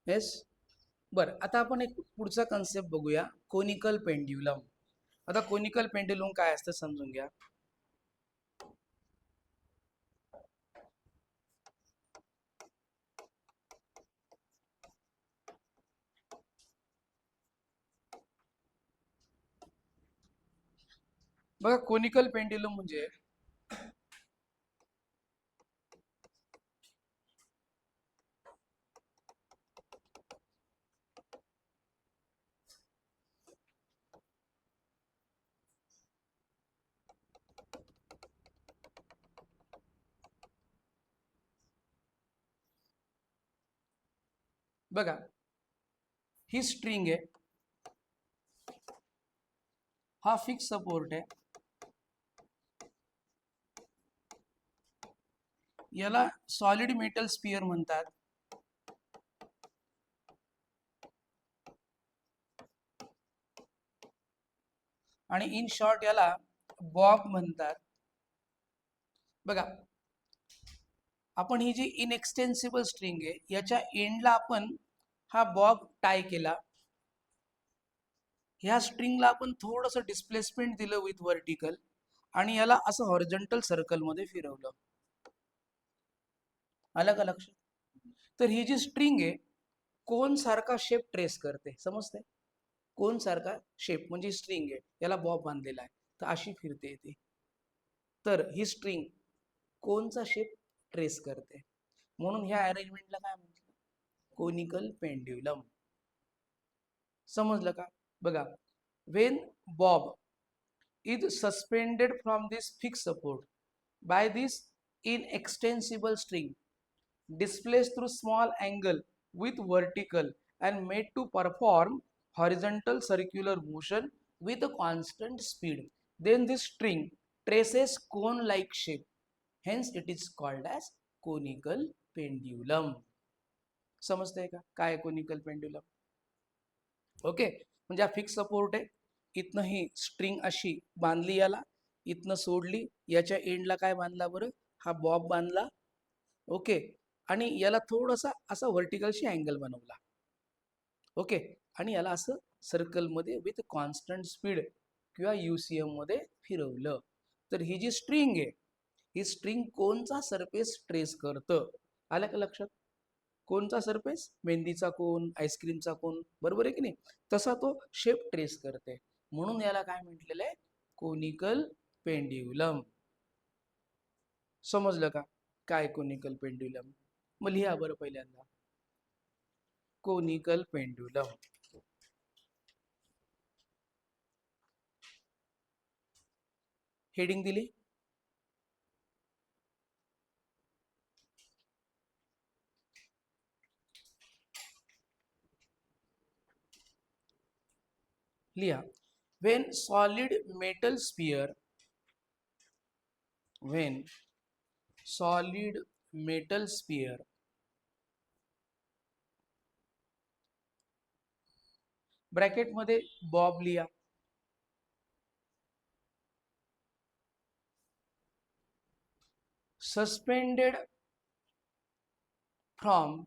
येस, बरं. आता आपण एक पुढचा कन्सेप्ट बघूया, कोनिकल पेंड्युलम. आता कोनिकल पेंड्युलम काय असतं समजून घ्या. बघा कोनिकल पेंड्युलम म्हणजे बघा ही स्ट्रिंग आहे, हा फिक्स सपोर्ट आहे, याला सॉलिड मेटल स्पियर म्हणतात, आणि इन शॉर्ट याला बॉब म्हणतात. बघा आपण ही जी इनएक्सटेन्सिबल स्ट्रिंग आहे याच्या एंडला आपण हा बॉब टाय केला, ह्या स्ट्रिंगला आपण थोडंसं डिस्प्लेसमेंट दिलं विथ व्हर्टिकल आणि याला असं हॉरिझॉन्टल सर्कलमध्ये फिरवलं. आलं का लक्षात? तर ही जी स्ट्रिंग आहे कोन सारखा शेप ट्रेस करते, समजते? कोन सारखा शेप म्हणजे स्ट्रिंग आहे, याला बॉब बांधलेला आहे, तर अशी फिरते ती. तर ही स्ट्रिंग कोनचा शेप ट्रेस करते, म्हणून ह्या अरेंजमेंटला काय म्हटलं? Conical pendulum. समजलं का? बघा, when bob is suspended from this fixed support by this inextensible string displaced through small angle with vertical and made to perform horizontal circular motion with a constant speed, then this string traces cone like shape, hence it is called as conical pendulum. समजतंय का काय conical pendulum? Okay, म्हणजे हा fix support आहे, इथनं ही string अशी बांधली, याला इथनं सोडली, याच्या एंडला काय बांधला बरं? हा बॉब बांधला. ओके, आणि याला थोडासा असा व्हर्टिकलशी अँगल बनवला. ओके, आणि याला असं सर्कलमध्ये विथ कॉन्स्टंट स्पीड किंवा UCM मध्ये फिरवलं. तर ही जी स्ट्रिंग आहे ही स्ट्रिंग कोणचा सरफेस ट्रेस करतं? आलं का लक्षात? कोणचा सरफेस? मेहंदीचा कोन, आईस्क्रीमचा कोन, बरोबर आहे की नाही? तसा तो शेप ट्रेस करते, म्हणून याला काय म्हटलेलं आहे? Conical pendulum. समजलं का काय कोनिकल पेंड्युलम? मग लिहा बरं पहिल्यांदा कोनिकल पेंड्युलम. हेडिंग दिली. लिहा, when solid metal sphere, when solid metal sphere bracket मध्ये बॉब लिहा, suspended from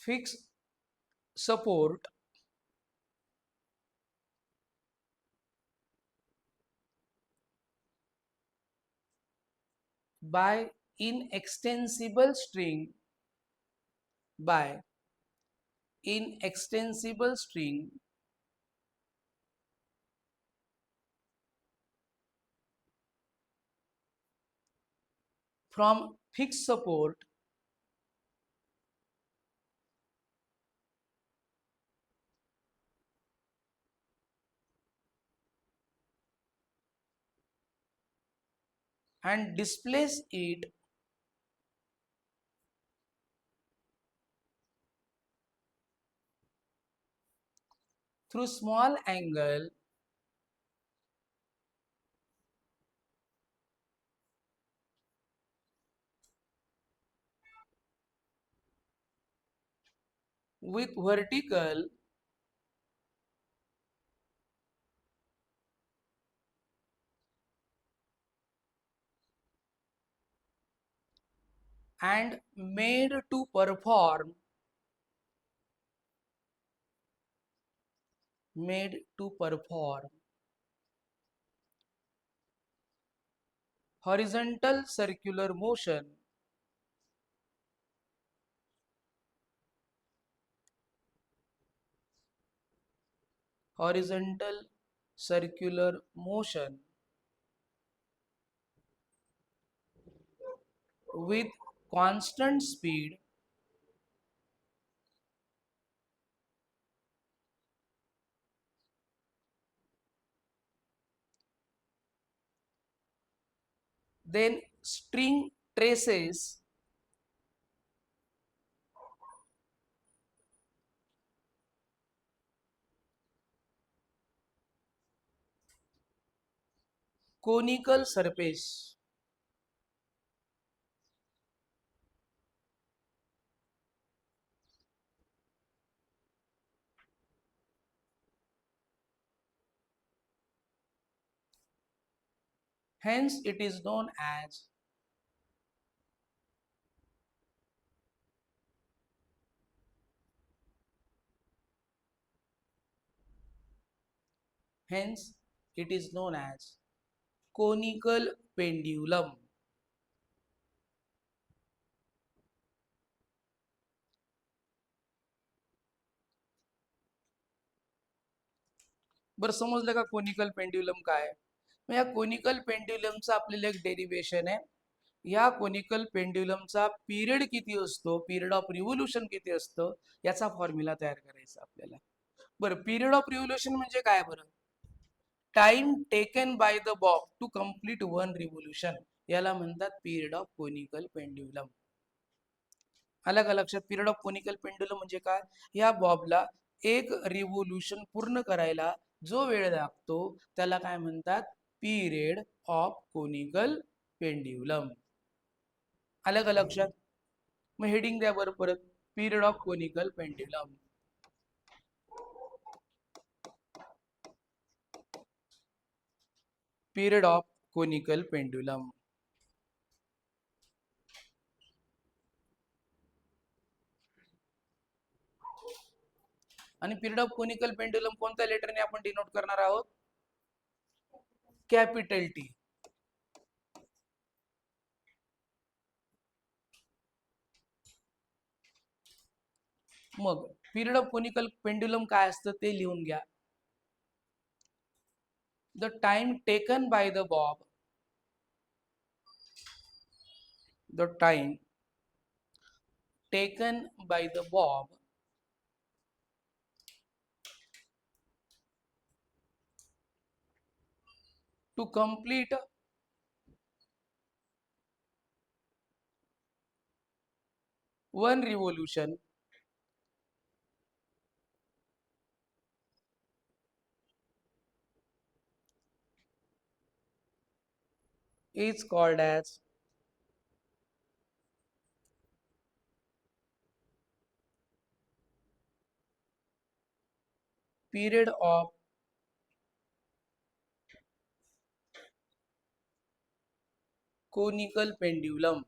fixed support by inextensible string, by inextensible string from fixed support and displace it through small angle with vertical and made to perform horizontal circular motion horizontal circular motion with constant speed then string traces conical surface. Hence it is known as hence it is known as conical pendulum. बरं समजलं का conical pendulum काय आहे? मग या conical पेंड्युलमचं आपल्याला एक derivation आहे. या कोनिकल पेंड्युलमचा पिरियड किती असतो, पिरियड ऑफ रिव्होल्यूशन किती असतं, याचा फॉर्म्युला तयार करायचा आपल्याला. बरं, पिरियड ऑफ रिव्होल्यूशन म्हणजे काय बरं? Time taken by the bob to complete one revolution, याला म्हणतात पिरियड ऑफ कोनिकल पेंड्युलम. आलं का लक्षात? पिरियड ऑफ कोनिकल पेंडुलम म्हणजे काय? या बॉबला एक रिव्होल्यूशन पूर्ण करायला जो वेळ लागतो त्याला काय म्हणतात? Period of conical pendulum. आलं का लक्षात? मग हेडिंग द्या बरं परत, period of conical pendulum. Period of conical pendulum. आणि पिरियड ऑफ कोनिकल पेंड्युलम कोणत्या लेटरने आपण डिनोट करणार आहोत? Capital T. मग पिरियड ऑफ कोनिकल पेंड्युलम काय असतं ते लिहून घ्या. The time taken by the Bob, the time taken by the bob to complete one revolution is called as period of conical pendulum.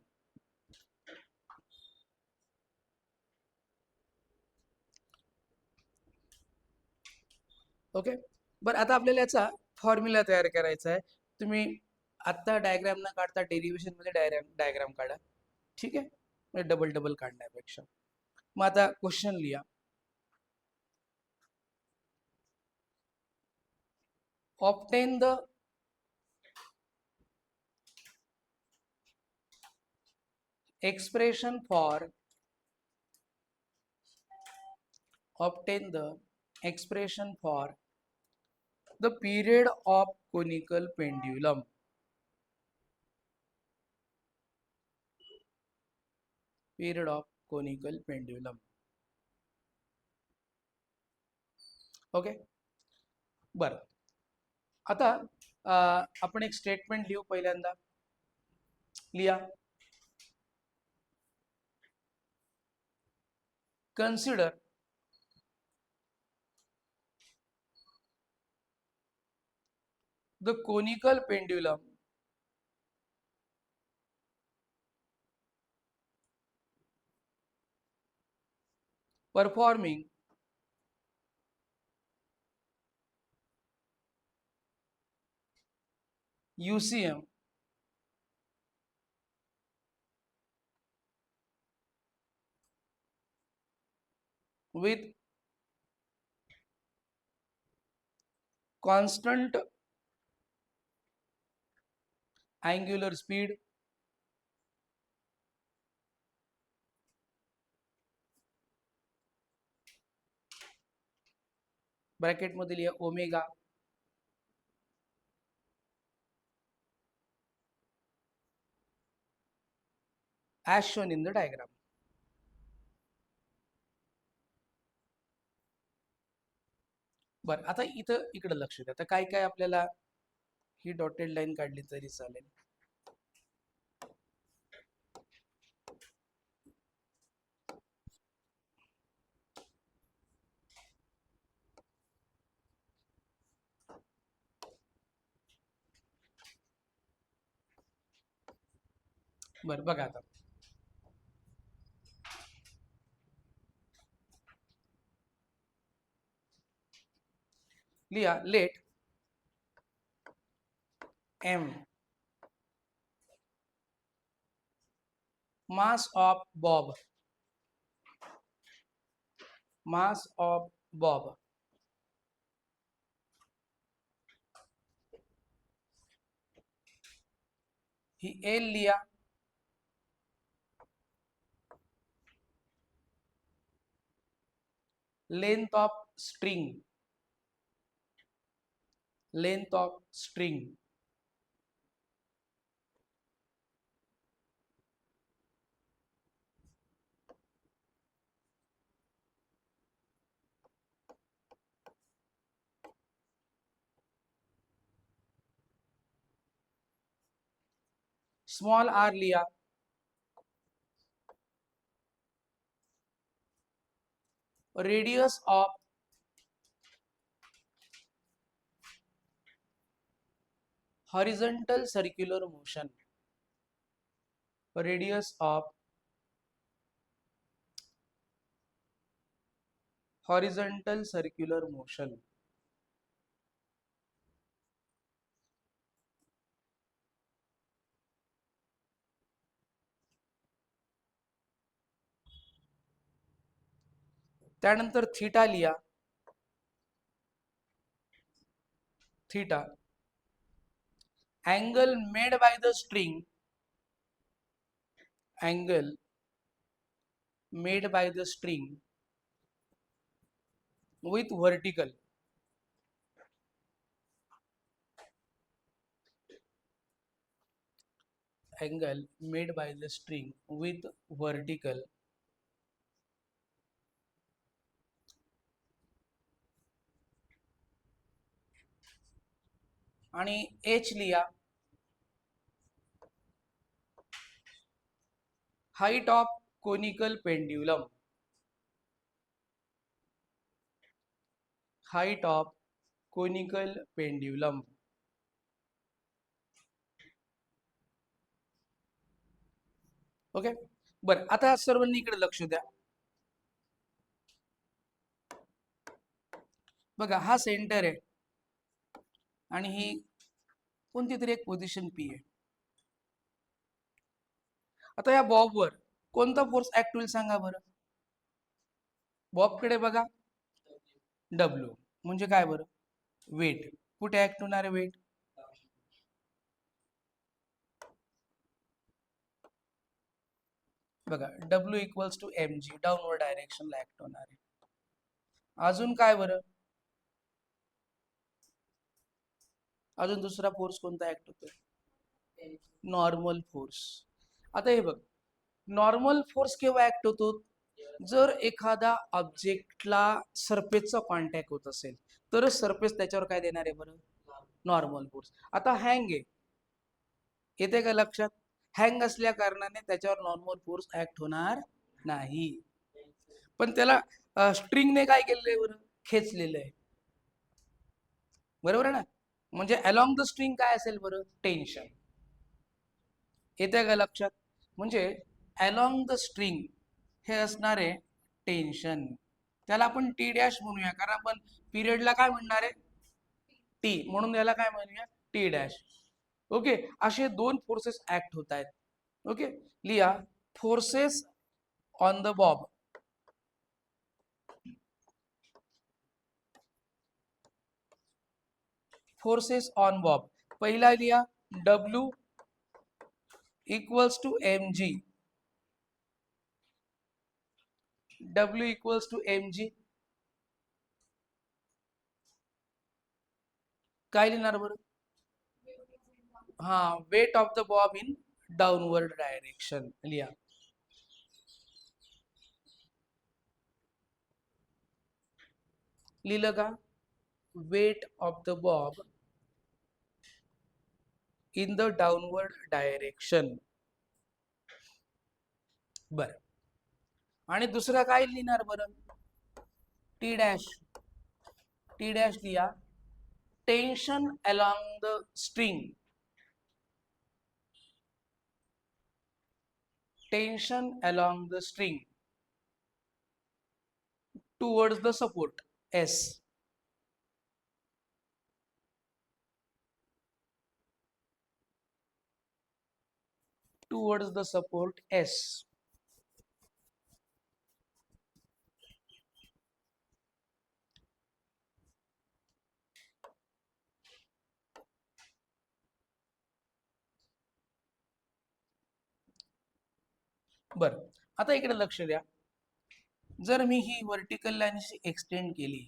Okay, बरं आता आपल्याला याचा फॉर्म्युला तयार करायचा आहे. तुम्ही आत्ता डायग्राम न काढता डेरिव्हेशन मध्ये डायग्राम काढा. ठीक आहे, डबल डबल काढण्यापेक्षा. मग आता क्वेश्चन लिहा. Obtain the expression for obtain the expression for the period of conical pendulum. Period of conical pendulum. Okay, बरं आता आपण एक स्टेटमेंट लिहू. पहिल्यांदा लिहा. Consider the conical pendulum performing UCM with constant angular speed bracket मध्ये लिहा omega as shown in the diagram. बरं आता इथं इकडे लक्ष द्या. आता काय काय आपल्याला ही डॉटेड लाईन काढली तरी चालेल. बरं बघा आता लिहा let m mass of bob ही L लिहा length of string small r लिया radius of horizontal circular motion त्यानंतर थीटा लिया theta angle made by the string with vertical आणि H लिया height of conical pendulum okay. बरं आता सर्वांनी इकडे लक्ष द्या. बघा हा सेंटर आहे आणि ही कोणती तरी एक पोझिशन पी आहे. आता या बॉबवर कोणता फोर्स ऍक्ट होईल सांगा बरं. बॉबकडे बघा W म्हणजे काय बरं वेट. कुठे ऍक्ट होणार आहे वेट बघा W equals to mg downward डायरेक्शनला ऍक्ट होणार आहे. अजून काय बरं अजून दुसरा फोर्स कोणता ऍक्ट होतोय नॉर्मल फोर्स. आता हे बघ नॉर्मल फोर्स केव्हा ऍक्ट होतो जर एखादा ऑब्जेक्टला सरफेसचा कॉन्टॅक्ट होत असेल तरच सरफेस त्याच्यावर काय देणार आहे बरं नॉर्मल फोर्स. आता हँग आहे येते का लक्षात. हँग असल्या कारणाने त्याच्यावर नॉर्मल फोर्स ऍक्ट होणार नाही. पण त्याला स्ट्रिंगने काय केलेलं आहे बरं खेचलेलं आहे बरोबर आहे ना. म्हणजे अलॉंग द स्ट्रिंग काय असेल बरं टेन्शन. येते का लक्षात. म्हणजे अलॉंग द स्ट्रिंग हे असणार आहे टेन्शन. त्याला आपण टी डॅश म्हणूया कारण आपण पिरियडला काय म्हणणार आहे टी म्हणून याला काय म्हणूया टी डॅश. ओके असे दोन फोर्सेस ऍक्ट होत आहेत. ओके लिहा forces on the bob forces on bob. पहिला लिहा W equals to mg. W equals to mg. काय लिहिणार बरं? हा, weight of the bob in downward direction लिहा. लिहिलं का? Weight of the bob in the downward direction. बर, आणि दुसरा काय लिहिणार बरं? T dash. टी डॅश लिहा tension along the string. Tension along the string towards the support S. Towards the support S. बर, आता इकडे लक्ष द्या. जर मी ही वर्टिकल लाईन एक्सटेंड केली,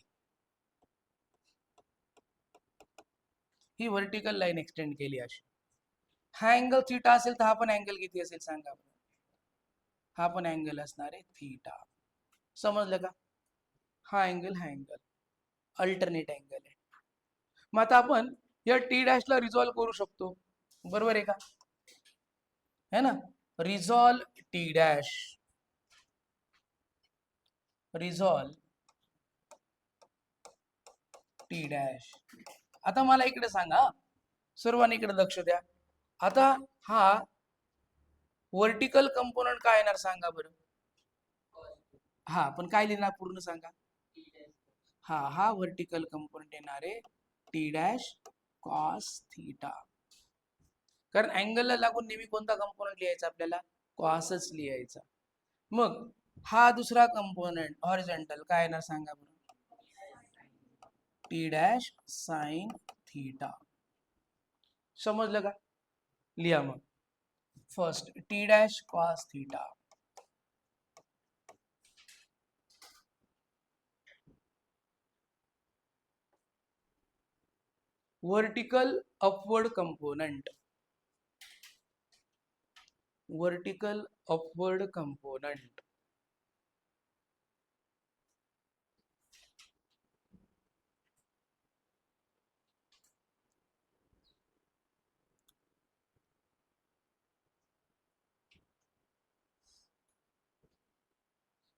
ही वर्टिकल लाईन एक्सटेंड केली अशी, हा अँगल थीटा असेल तर हा पण अँगल किती असेल सांगा? हा पण अँगल असणार आहे थीटा. समजलं का? हा अँगल अल्टरनेट अँगल आहे. मग आता आपण या टी डॅशला रिझॉल्व करू शकतो, बरोबर आहे का? है ना? Resolve T dash. Resolve T dash. आता मला इकडे सांगा, सर्वांनी इकडे लक्ष द्या. आता हा वर्टिकल कंपोनंट काय येणार सांगा बरं? हा, पण काय लिहिणार पूर्ण सांगा? हा वर्टिकल कंपोनंट येणार आहे टी डॅश कॉस थीटा. कारण अँगलला लागून नेहमी कोणता कंपोनंट लिहायचा आपल्याला? कॉसच लिहायचा. मग हा दुसरा कंपोनंट हॉरिझॉन्टल काय येणार सांगा बरं? T dash sine theta. समजलं का? लिहा मग. First t dash cos theta. Vertical upward component. Vertical upward component.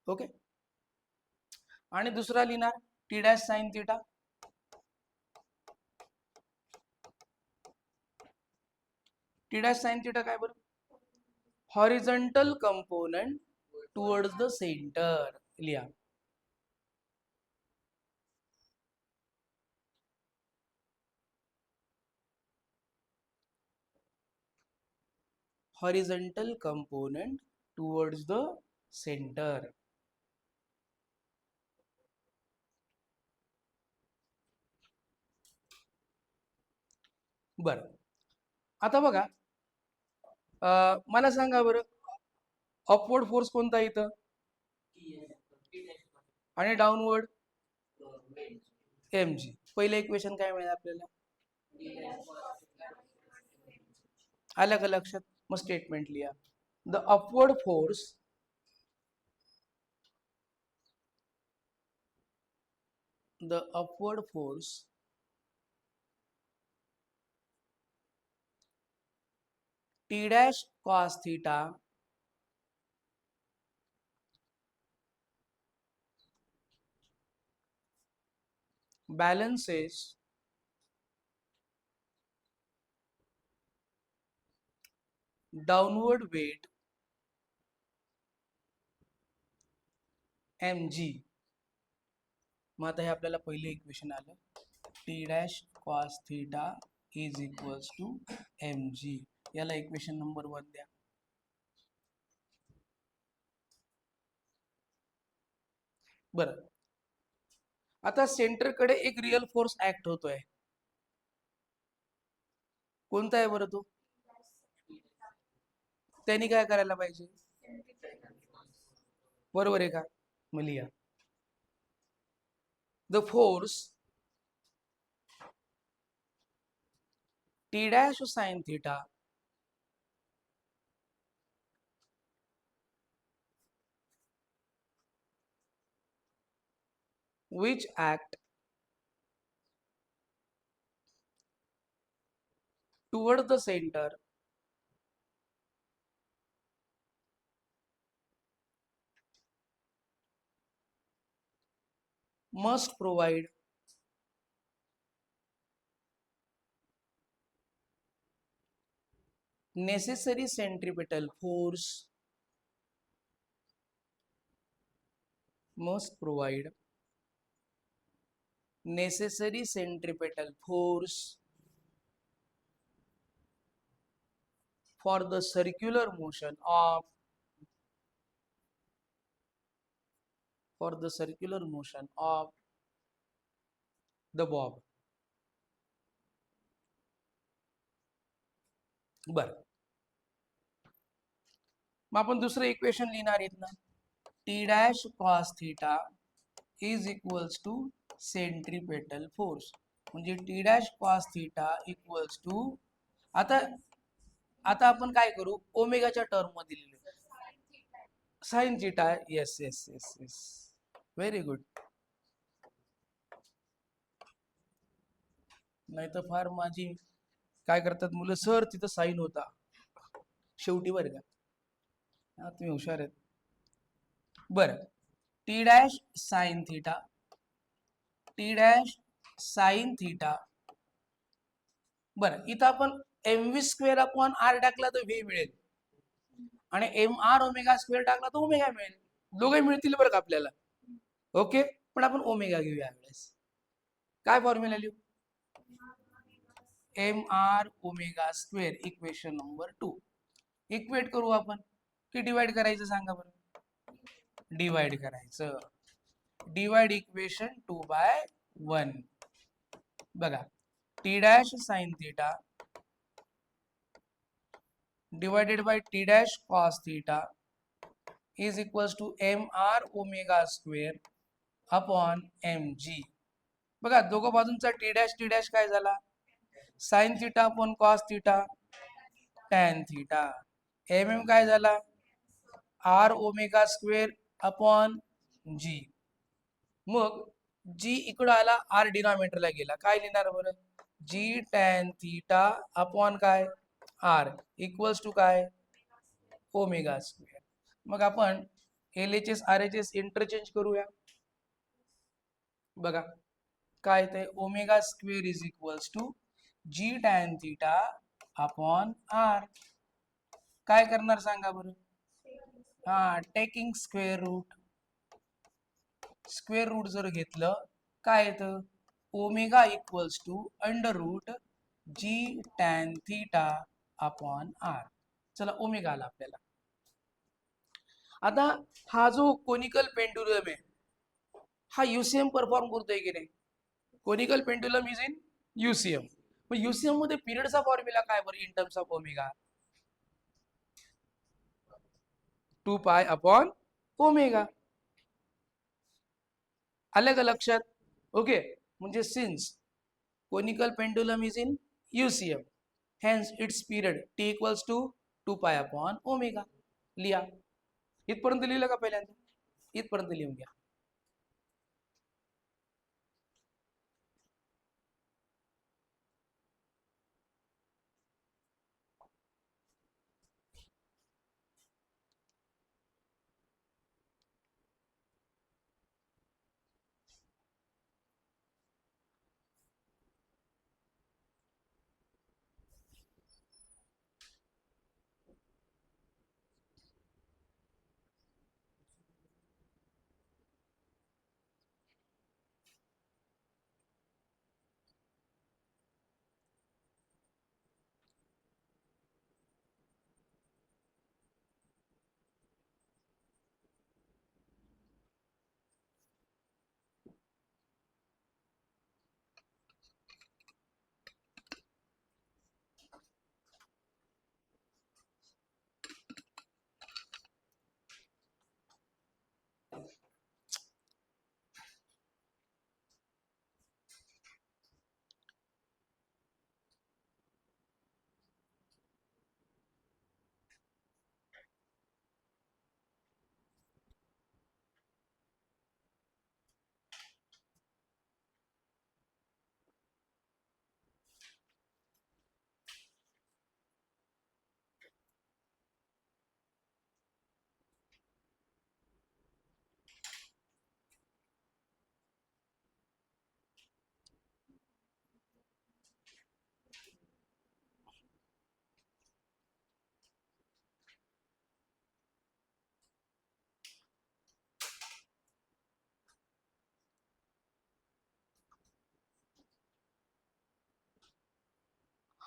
Okay, आणि दुसरा लिहिणार t dash sine theta. T dash sine theta काय बरं? Horizontal component towards the centre. लिहा. Horizontal component towards the centre. बर, आता बघा, मला सांगा बरं अपवर्ड फोर्स कोणता इथं आणि डाऊनवर्ड mg. पहिलं इक्वेशन काय मिळेल आपल्याला? आलं का लक्षात? मग स्टेटमेंट लिहा. The upward force T dash cos theta balances downward weight mg. मग आता हे आपल्याला पहिले इक्वेशन आलं. T dash cos theta is equals to mg. याला इक्वेशन नंबर 1 द्या. बरं, आता सेंटरकडे एक रियल फोर्स ऍक्ट होतोय. कोणता आहे बरं तो? त्यांनी काय करायला पाहिजे? बरोबर आहे का? मग लिहा. The force T dash sine theta which act toward the center must provide necessary centripetal force, must provide necessary centripetal force for the circular motion of the bob. बर, मग आपण दुसरं इक्वेशन लिहिणार आहेत ना. T dash cos theta is equals to centripetal force, म्हणजे t dash cos theta equals to, आता आता आपण काय करू, ओमेगाच्या टर्म मध्ये लिहू. Sine theta, yes yes yes yes, very good. नाही तर फार माझी काय करतात मुलं, सर तिथं साईन होता शेवटी बरं का. हा, तुम्ही हुशार आहेत. बरं, T dash sine theta, T dash sine theta. बरं, इथं आपण M V square upon R टाकला तर व्ही मिळेल, आणि एम आर ओमेगा स्क्वेअर टाकला तर ओमेगा मिळेल. दोघे मिळतील बरं का आपल्याला. ओके, पण आपण ओमेगा घेऊया यावेळेस. काय फॉर्म्युला लिहू? M R omega square, equation number 2. Equate करू आपण, की डिवाइड करायचं सांगा बरं. डिवाइड करायचं. Divide equation 2/1. बघा, T dash sine theta divided by T dash cos theta is equals to M R omega square upon M G. बघा, दोघं बाजूंचा टी डॅश काय झाला, sine theta upon cos theta tan theta. M M काय झाला, R omega square upon G. मग जी इकडं आला, आर डिनॉमिनेटरला गेला, काय लिहिणार बरं, जी टॅन थीटा अपॉन काय, आर इक्वल्स टू काय, ओमेगा स्क्वेअर. मग आपण LHS RHS इंटरचेंज करूया. बघा काय ते, omega square is equals to G tan theta upon R. काय करणार सांगा बरं, हा, taking square root. Square root जर घेतलं, काय येतं, omega equals to under root G tan theta upon R. चला, ओमेगा आला आपल्याला. आता हा जो कोनिकल पेंडुलम आहे, हा UCM परफॉर्म करतोय की नाही. Conical pendulum is in UCM. मग UCM मध्ये पिरियडचा फॉर्म्युला काय बरं, in terms of omega, 2 pi upon omega. आलं का लक्षात? ओके, म्हणजे since conical pendulum is in UCM, hence its period t equals to 2 pi upon omega. लिहा. इथपर्यंत लिहिलं का पहिल्यांदा? इथपर्यंत लिहून घ्या.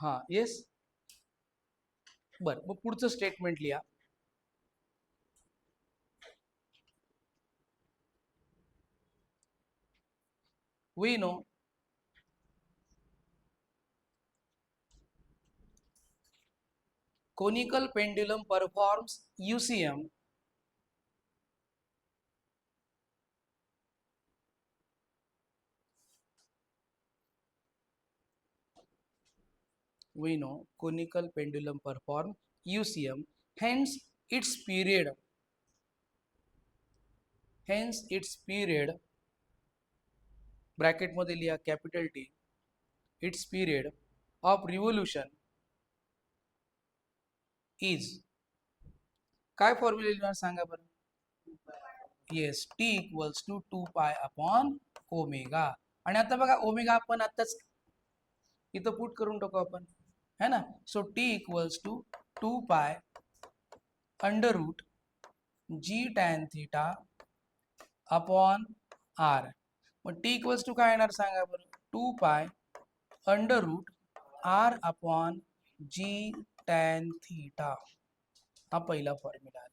हा येस. बरं, मग पुढचं स्टेटमेंट लिहा. We know conical pendulum performs UCM we know conical pendulum perform UCM, hence its period bracket मध्ये लिहा capital T, its period of revolution is, काय फॉर्म्युला लिहिणार सांगा बरं. Yes, T equals to 2 pi upon omega. आणि आता बघा omega आपण आताच इथं पुट करून टाकू आपण, है ना. So T equals to 2 pi under root G tan theta upon R. मग T इक्वल्स टू काय येणार सांगा बरं. 2 pi under root R upon G tan theta. हा पहिला फॉर्म्युला आला.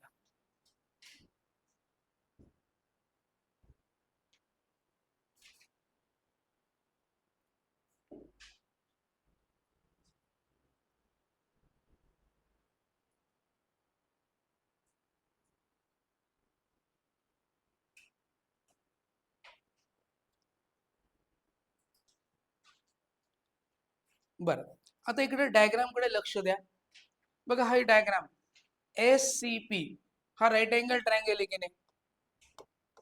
बरं, आता इकडे डायग्राम कडे लक्ष द्या. बघा हा डायग्राम SCP हा राईट अँगल ट्रायंगल आहे की नाही.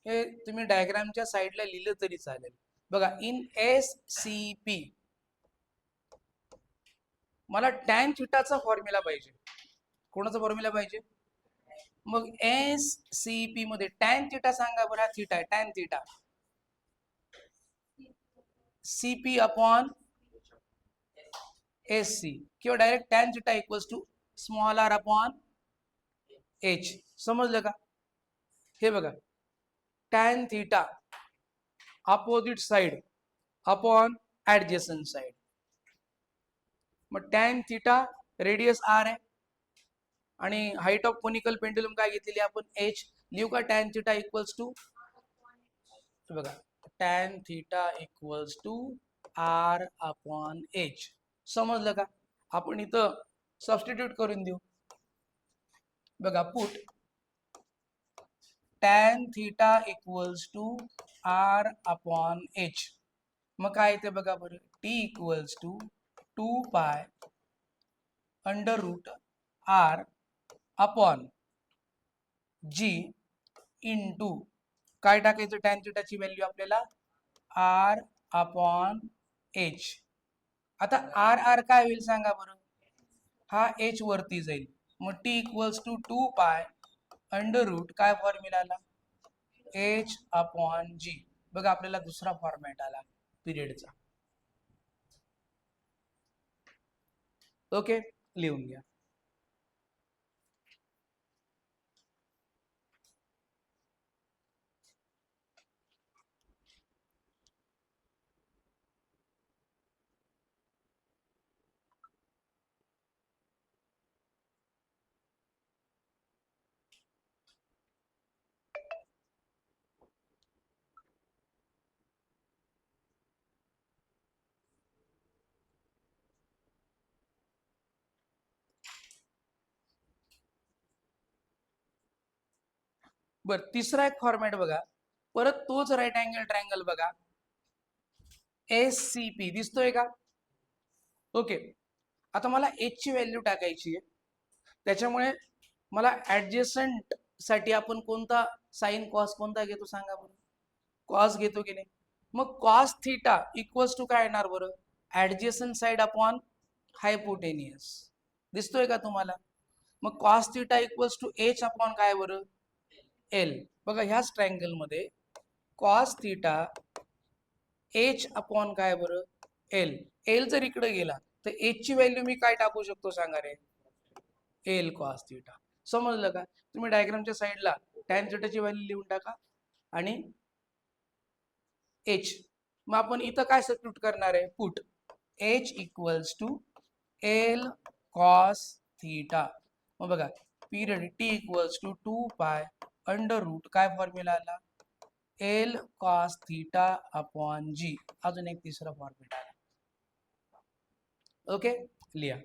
हे तुम्ही डायग्रामच्या साईडला लिहिलं तरी चालेल. बघा इन SCP मला टॅन थिटाचा फॉर्म्युला पाहिजे. कोणाचा फॉर्म्युला पाहिजे. मग SCP मध्ये टॅन थिटा सांगा बरं. हा थिटा आहे tan theta. CP upon SC किंवा direct tan theta equals to small r upon H. समजलं का. हे बघा tan theta opposite side upon adjacent side. मग टॅन थिटा रेडियस r आहे आणि हाईट ऑफ कोनिकल पेंडुलम काय घेतलेली आपण h. लिहू का टॅन थिटा इक्वल्स टू, बघा tan theta equals to r upon h. समजलं का. आपण इथं सबस्टिट्यूट करून देऊ. बघा put tan theta equals to r upon h. मग काय येते बघा बरं. T equals to 2 pi under root R upon G into काय टाकायचं टॅन थिटाची व्हॅल्यू आपल्याला R अपॉन H. आता R काय होईल सांगा बरं. हा H वरती जाईल. मग T equals to 2 pi under root काय फॉर्म्युला आला H अपॉन G. बघा आपल्याला दुसरा फॉर्मॅट आला पिरियडचा. ओके, लिहून घ्या. बर, तिसरा एक फॉर्मॅट बघा. परत तोच राईट अँगल ट्रायंगल बघा. SCP दिसतोय का. ओके, आता मला H ची व्हॅल्यू टाकायची आहे. त्याच्यामुळे मला ऍडजेसंट साठी आपण कोणता साइन कॉस कोणता घेतो सांगा बरं. कॉस घेतो की नाही. मग कॉस थिटा इक्वल्स टू काय येणार बरं. Adjacent side upon hypotenuse. दिसतोय का तुम्हाला. मग cos theta equals to H upon काय बरं L. बघा ह्याच ट्रायंगल मध्ये कॉस थिटा H अपॉन काय बरं L. L जर इकडे गेला तर H ची व्हॅल्यू मी काय टाकू शकतो सांगा रे. L cos theta. समजलं का. तुम्ही डायग्रामच्या साईडला टॅन थिटाची व्हॅल्यू लिहून टाका आणि H. मग आपण इथं काय सबस्टिट्यूट करणार आहे. Put H equals to L cos theta. मग बघा period T equals to 2 pi under root काय फॉर्म्युला आला, L cos theta upon G. अजून एक तिसरा फॉर्म्युला आला. ओके लिहा.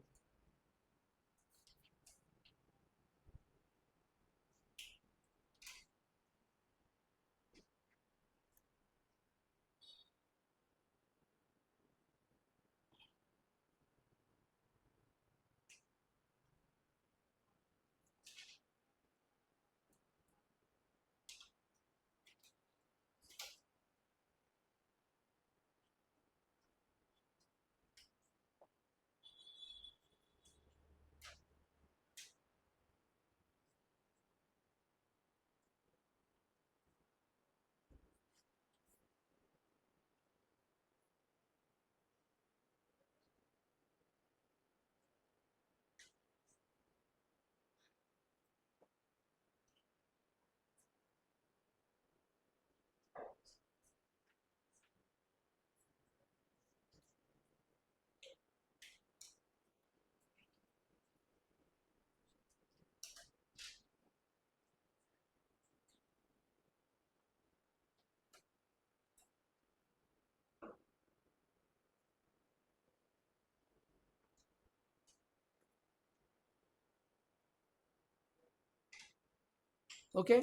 ओके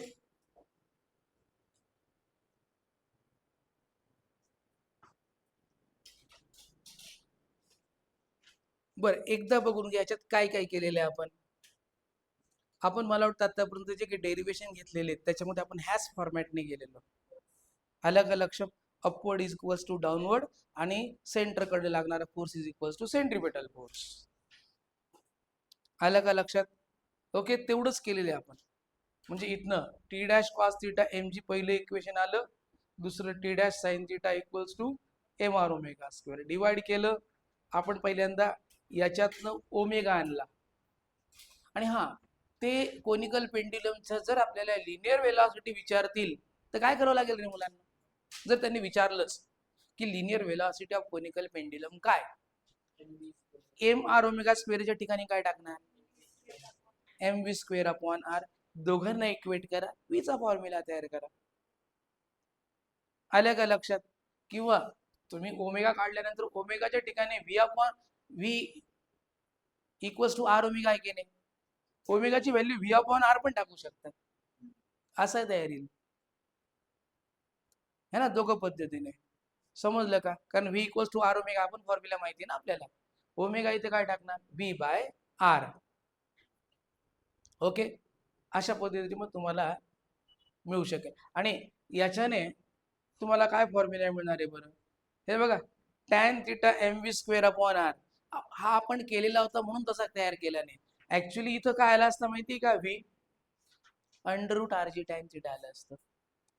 बरं एकदा बघून घ्या याच्यात काय काय केलेलं आहे आपण मला वाटतं आतापर्यंत जे काही डेरिव्हेशन घेतलेले आहेत त्याच्यामध्ये आपण ह्याच फॉर्मॅटने गेलेलो. अलग लक्ष, upward is equals to downward आणि सेंटरकडे लागणारा force is equals to centripetal force. आलं का लक्षात? ओके तेवढंच केलेलं आहे आपण. म्हणजे इथनं T dash cos theta M G पहिलं इक्वेशन आलं, दुसरं T dash sine theta equals to M R omega square. Divide केलं आपण पहिल्यांदा याच्यातनं ओमेगा आणला. आणि हा ते कोनिकल पेंड्युलमचं जर आपल्याला लिनियर वेलॉसिटी विचारतील तर काय करावं लागेल रे मुलांना? जर त्यांनी विचारलंच की linear velocity of conical pendulum काय, एम आर ओमेगा स्क्वेअरच्या ठिकाणी काय टाकणार, M V square upon R. दोघांना इक्वेट करा, व्हीचा फॉर्म्युला तयार करा. आल्या का लक्षात? किंवा तुम्ही ओमेगा काढल्यानंतर ओमेगाच्या ठिकाणी V upon V equals to R omega आहे की नाही, ओमेगाची व्हॅल्यू व्ही अपॉन आर पण टाकू शकतात. असं तयारी है ना, दोघं पद्धतीने. समजलं का? कारण V equals to R omega आपण फॉर्म्युला माहिती आहे ना आपल्याला. ओमेगा इथे काय टाकणार, व्ही बाय आर. ओके अशा पद्धतीने मग तुम्हाला मिळू शकेल. आणि याच्याने तुम्हाला काय फॉर्म्युला मिळणार आहे बरं, हे बघा tan theta M V square upon R. हा आपण केलेला होता म्हणून तसा तयार केला नाही. ऍक्च्युली इथं काय आलं असतं माहिती का, V under root R G tan theta आलं असतं.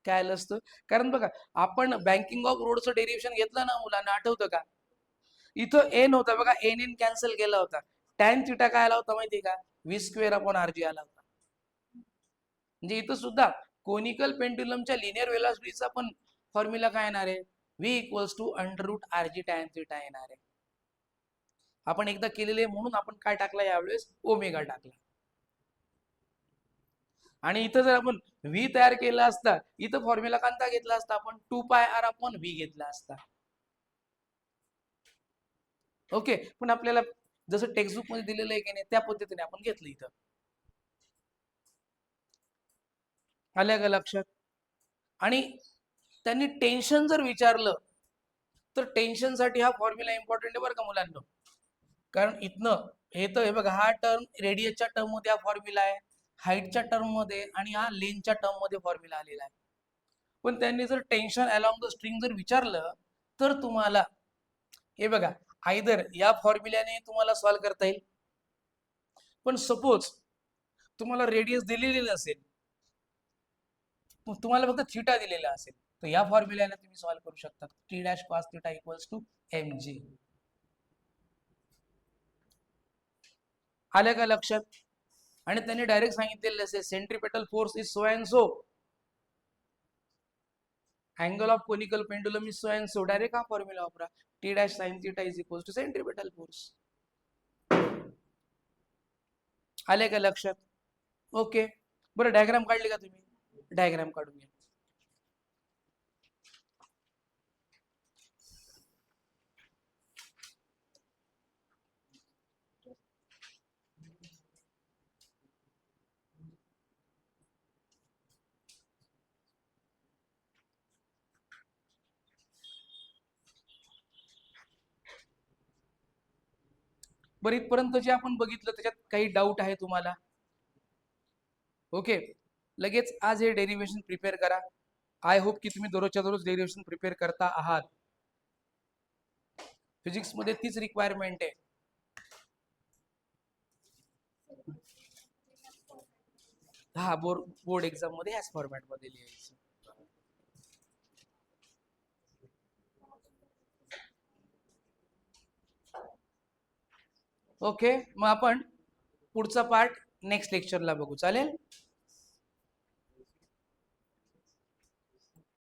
काय आलं असतं, कारण बघा आपण बँकिंग ऑफ रोडचं डेरिव्हेशन घेतलं ना मुलांना, आठवतं का? इथं एन होता बघा, एन एन कॅन्सल केला होता. टॅन थिटा काय आला होता माहिती का, V square upon R G आला होता. म्हणजे इथं सुद्धा कोनिकल पेंड्युलमच्या लिनियर वेलॉसिटीचा पण फॉर्म्युला काय येणार आहे, V equals to under root R G tan theta येणार आहे. आपण एकदा केलेले म्हणून आपण काय टाकला यावेळेस, ओमेगा टाकला. आणि इथं जर आपण व्ही तयार केला असता, इथं फॉर्म्युला कोणता घेतला असता आपण, 2 पाय आर अपॉन व्ही घेतला असता. ओके पण आपल्याला जसं टेक्स्टबुक मध्ये दिलेलं आहे की नाही त्या पद्धतीने आपण घेतलं इथं. आल्या का लक्षात? आणि त्यांनी टेन्शन जर विचारलं तर टेन्शनसाठी हा फॉर्म्युला इम्पॉर्टंट आहे बरं का मुलांना. कारण इथनं हे तर हे बघा, हा टर्म रेडियसच्या टर्म मध्ये हा फॉर्म्युला आहे, हाईटच्या टर्म मध्ये आणि हा लेंथच्या टर्म मध्ये फॉर्म्युला आलेला आहे. पण त्यांनी जर टेन्शन अलॉंग द स्ट्रिंग जर विचारलं तर तुम्हाला हे बघा आयदर या फॉर्म्युल्याने तुम्हाला सॉल्व्ह करता येईल, पण सपोज तुम्हाला रेडियस दिलेली नसेल, तुम्हाला फक्त थिटा दिलेला असेल, तर या फॉर्म्युल्याने तुम्ही सॉल्व्ह करू शकता, T dash cos theta equals to M G. आलं का लक्षात? आणि त्यांनी डायरेक्ट सांगितलेलं असेल centripetal force is so and so, angle of conical pendulum is so and so. Direct हा फॉर्म्युला वापरा, T dash sine theta is equals to centripetal force. आले का लक्षात? ओके. बरं, डायग्राम काढली का तुम्ही? डायग्राम काढून घ्या. बरं, इथपर्यंत जे आपण बघितलं त्याच्यात काही डाऊट आहे तुम्हाला? ओके, लगेच आज हे डेरिव्हेशन प्रिपेअर करा. आय होप की तुम्ही दररोजच्या दररोज डेरिव्हेशन प्रिपेअर करता आहात. फिजिक्स मध्ये तीच रिक्वायरमेंट आहे. हा, बोर्ड एक्झाम मध्ये ह्याच फॉर्मॅट मध्ये लिहायचं. ओके, मग आपण पुढचा पार्ट नेक्स्ट लेक्चरला बघू, चालेल?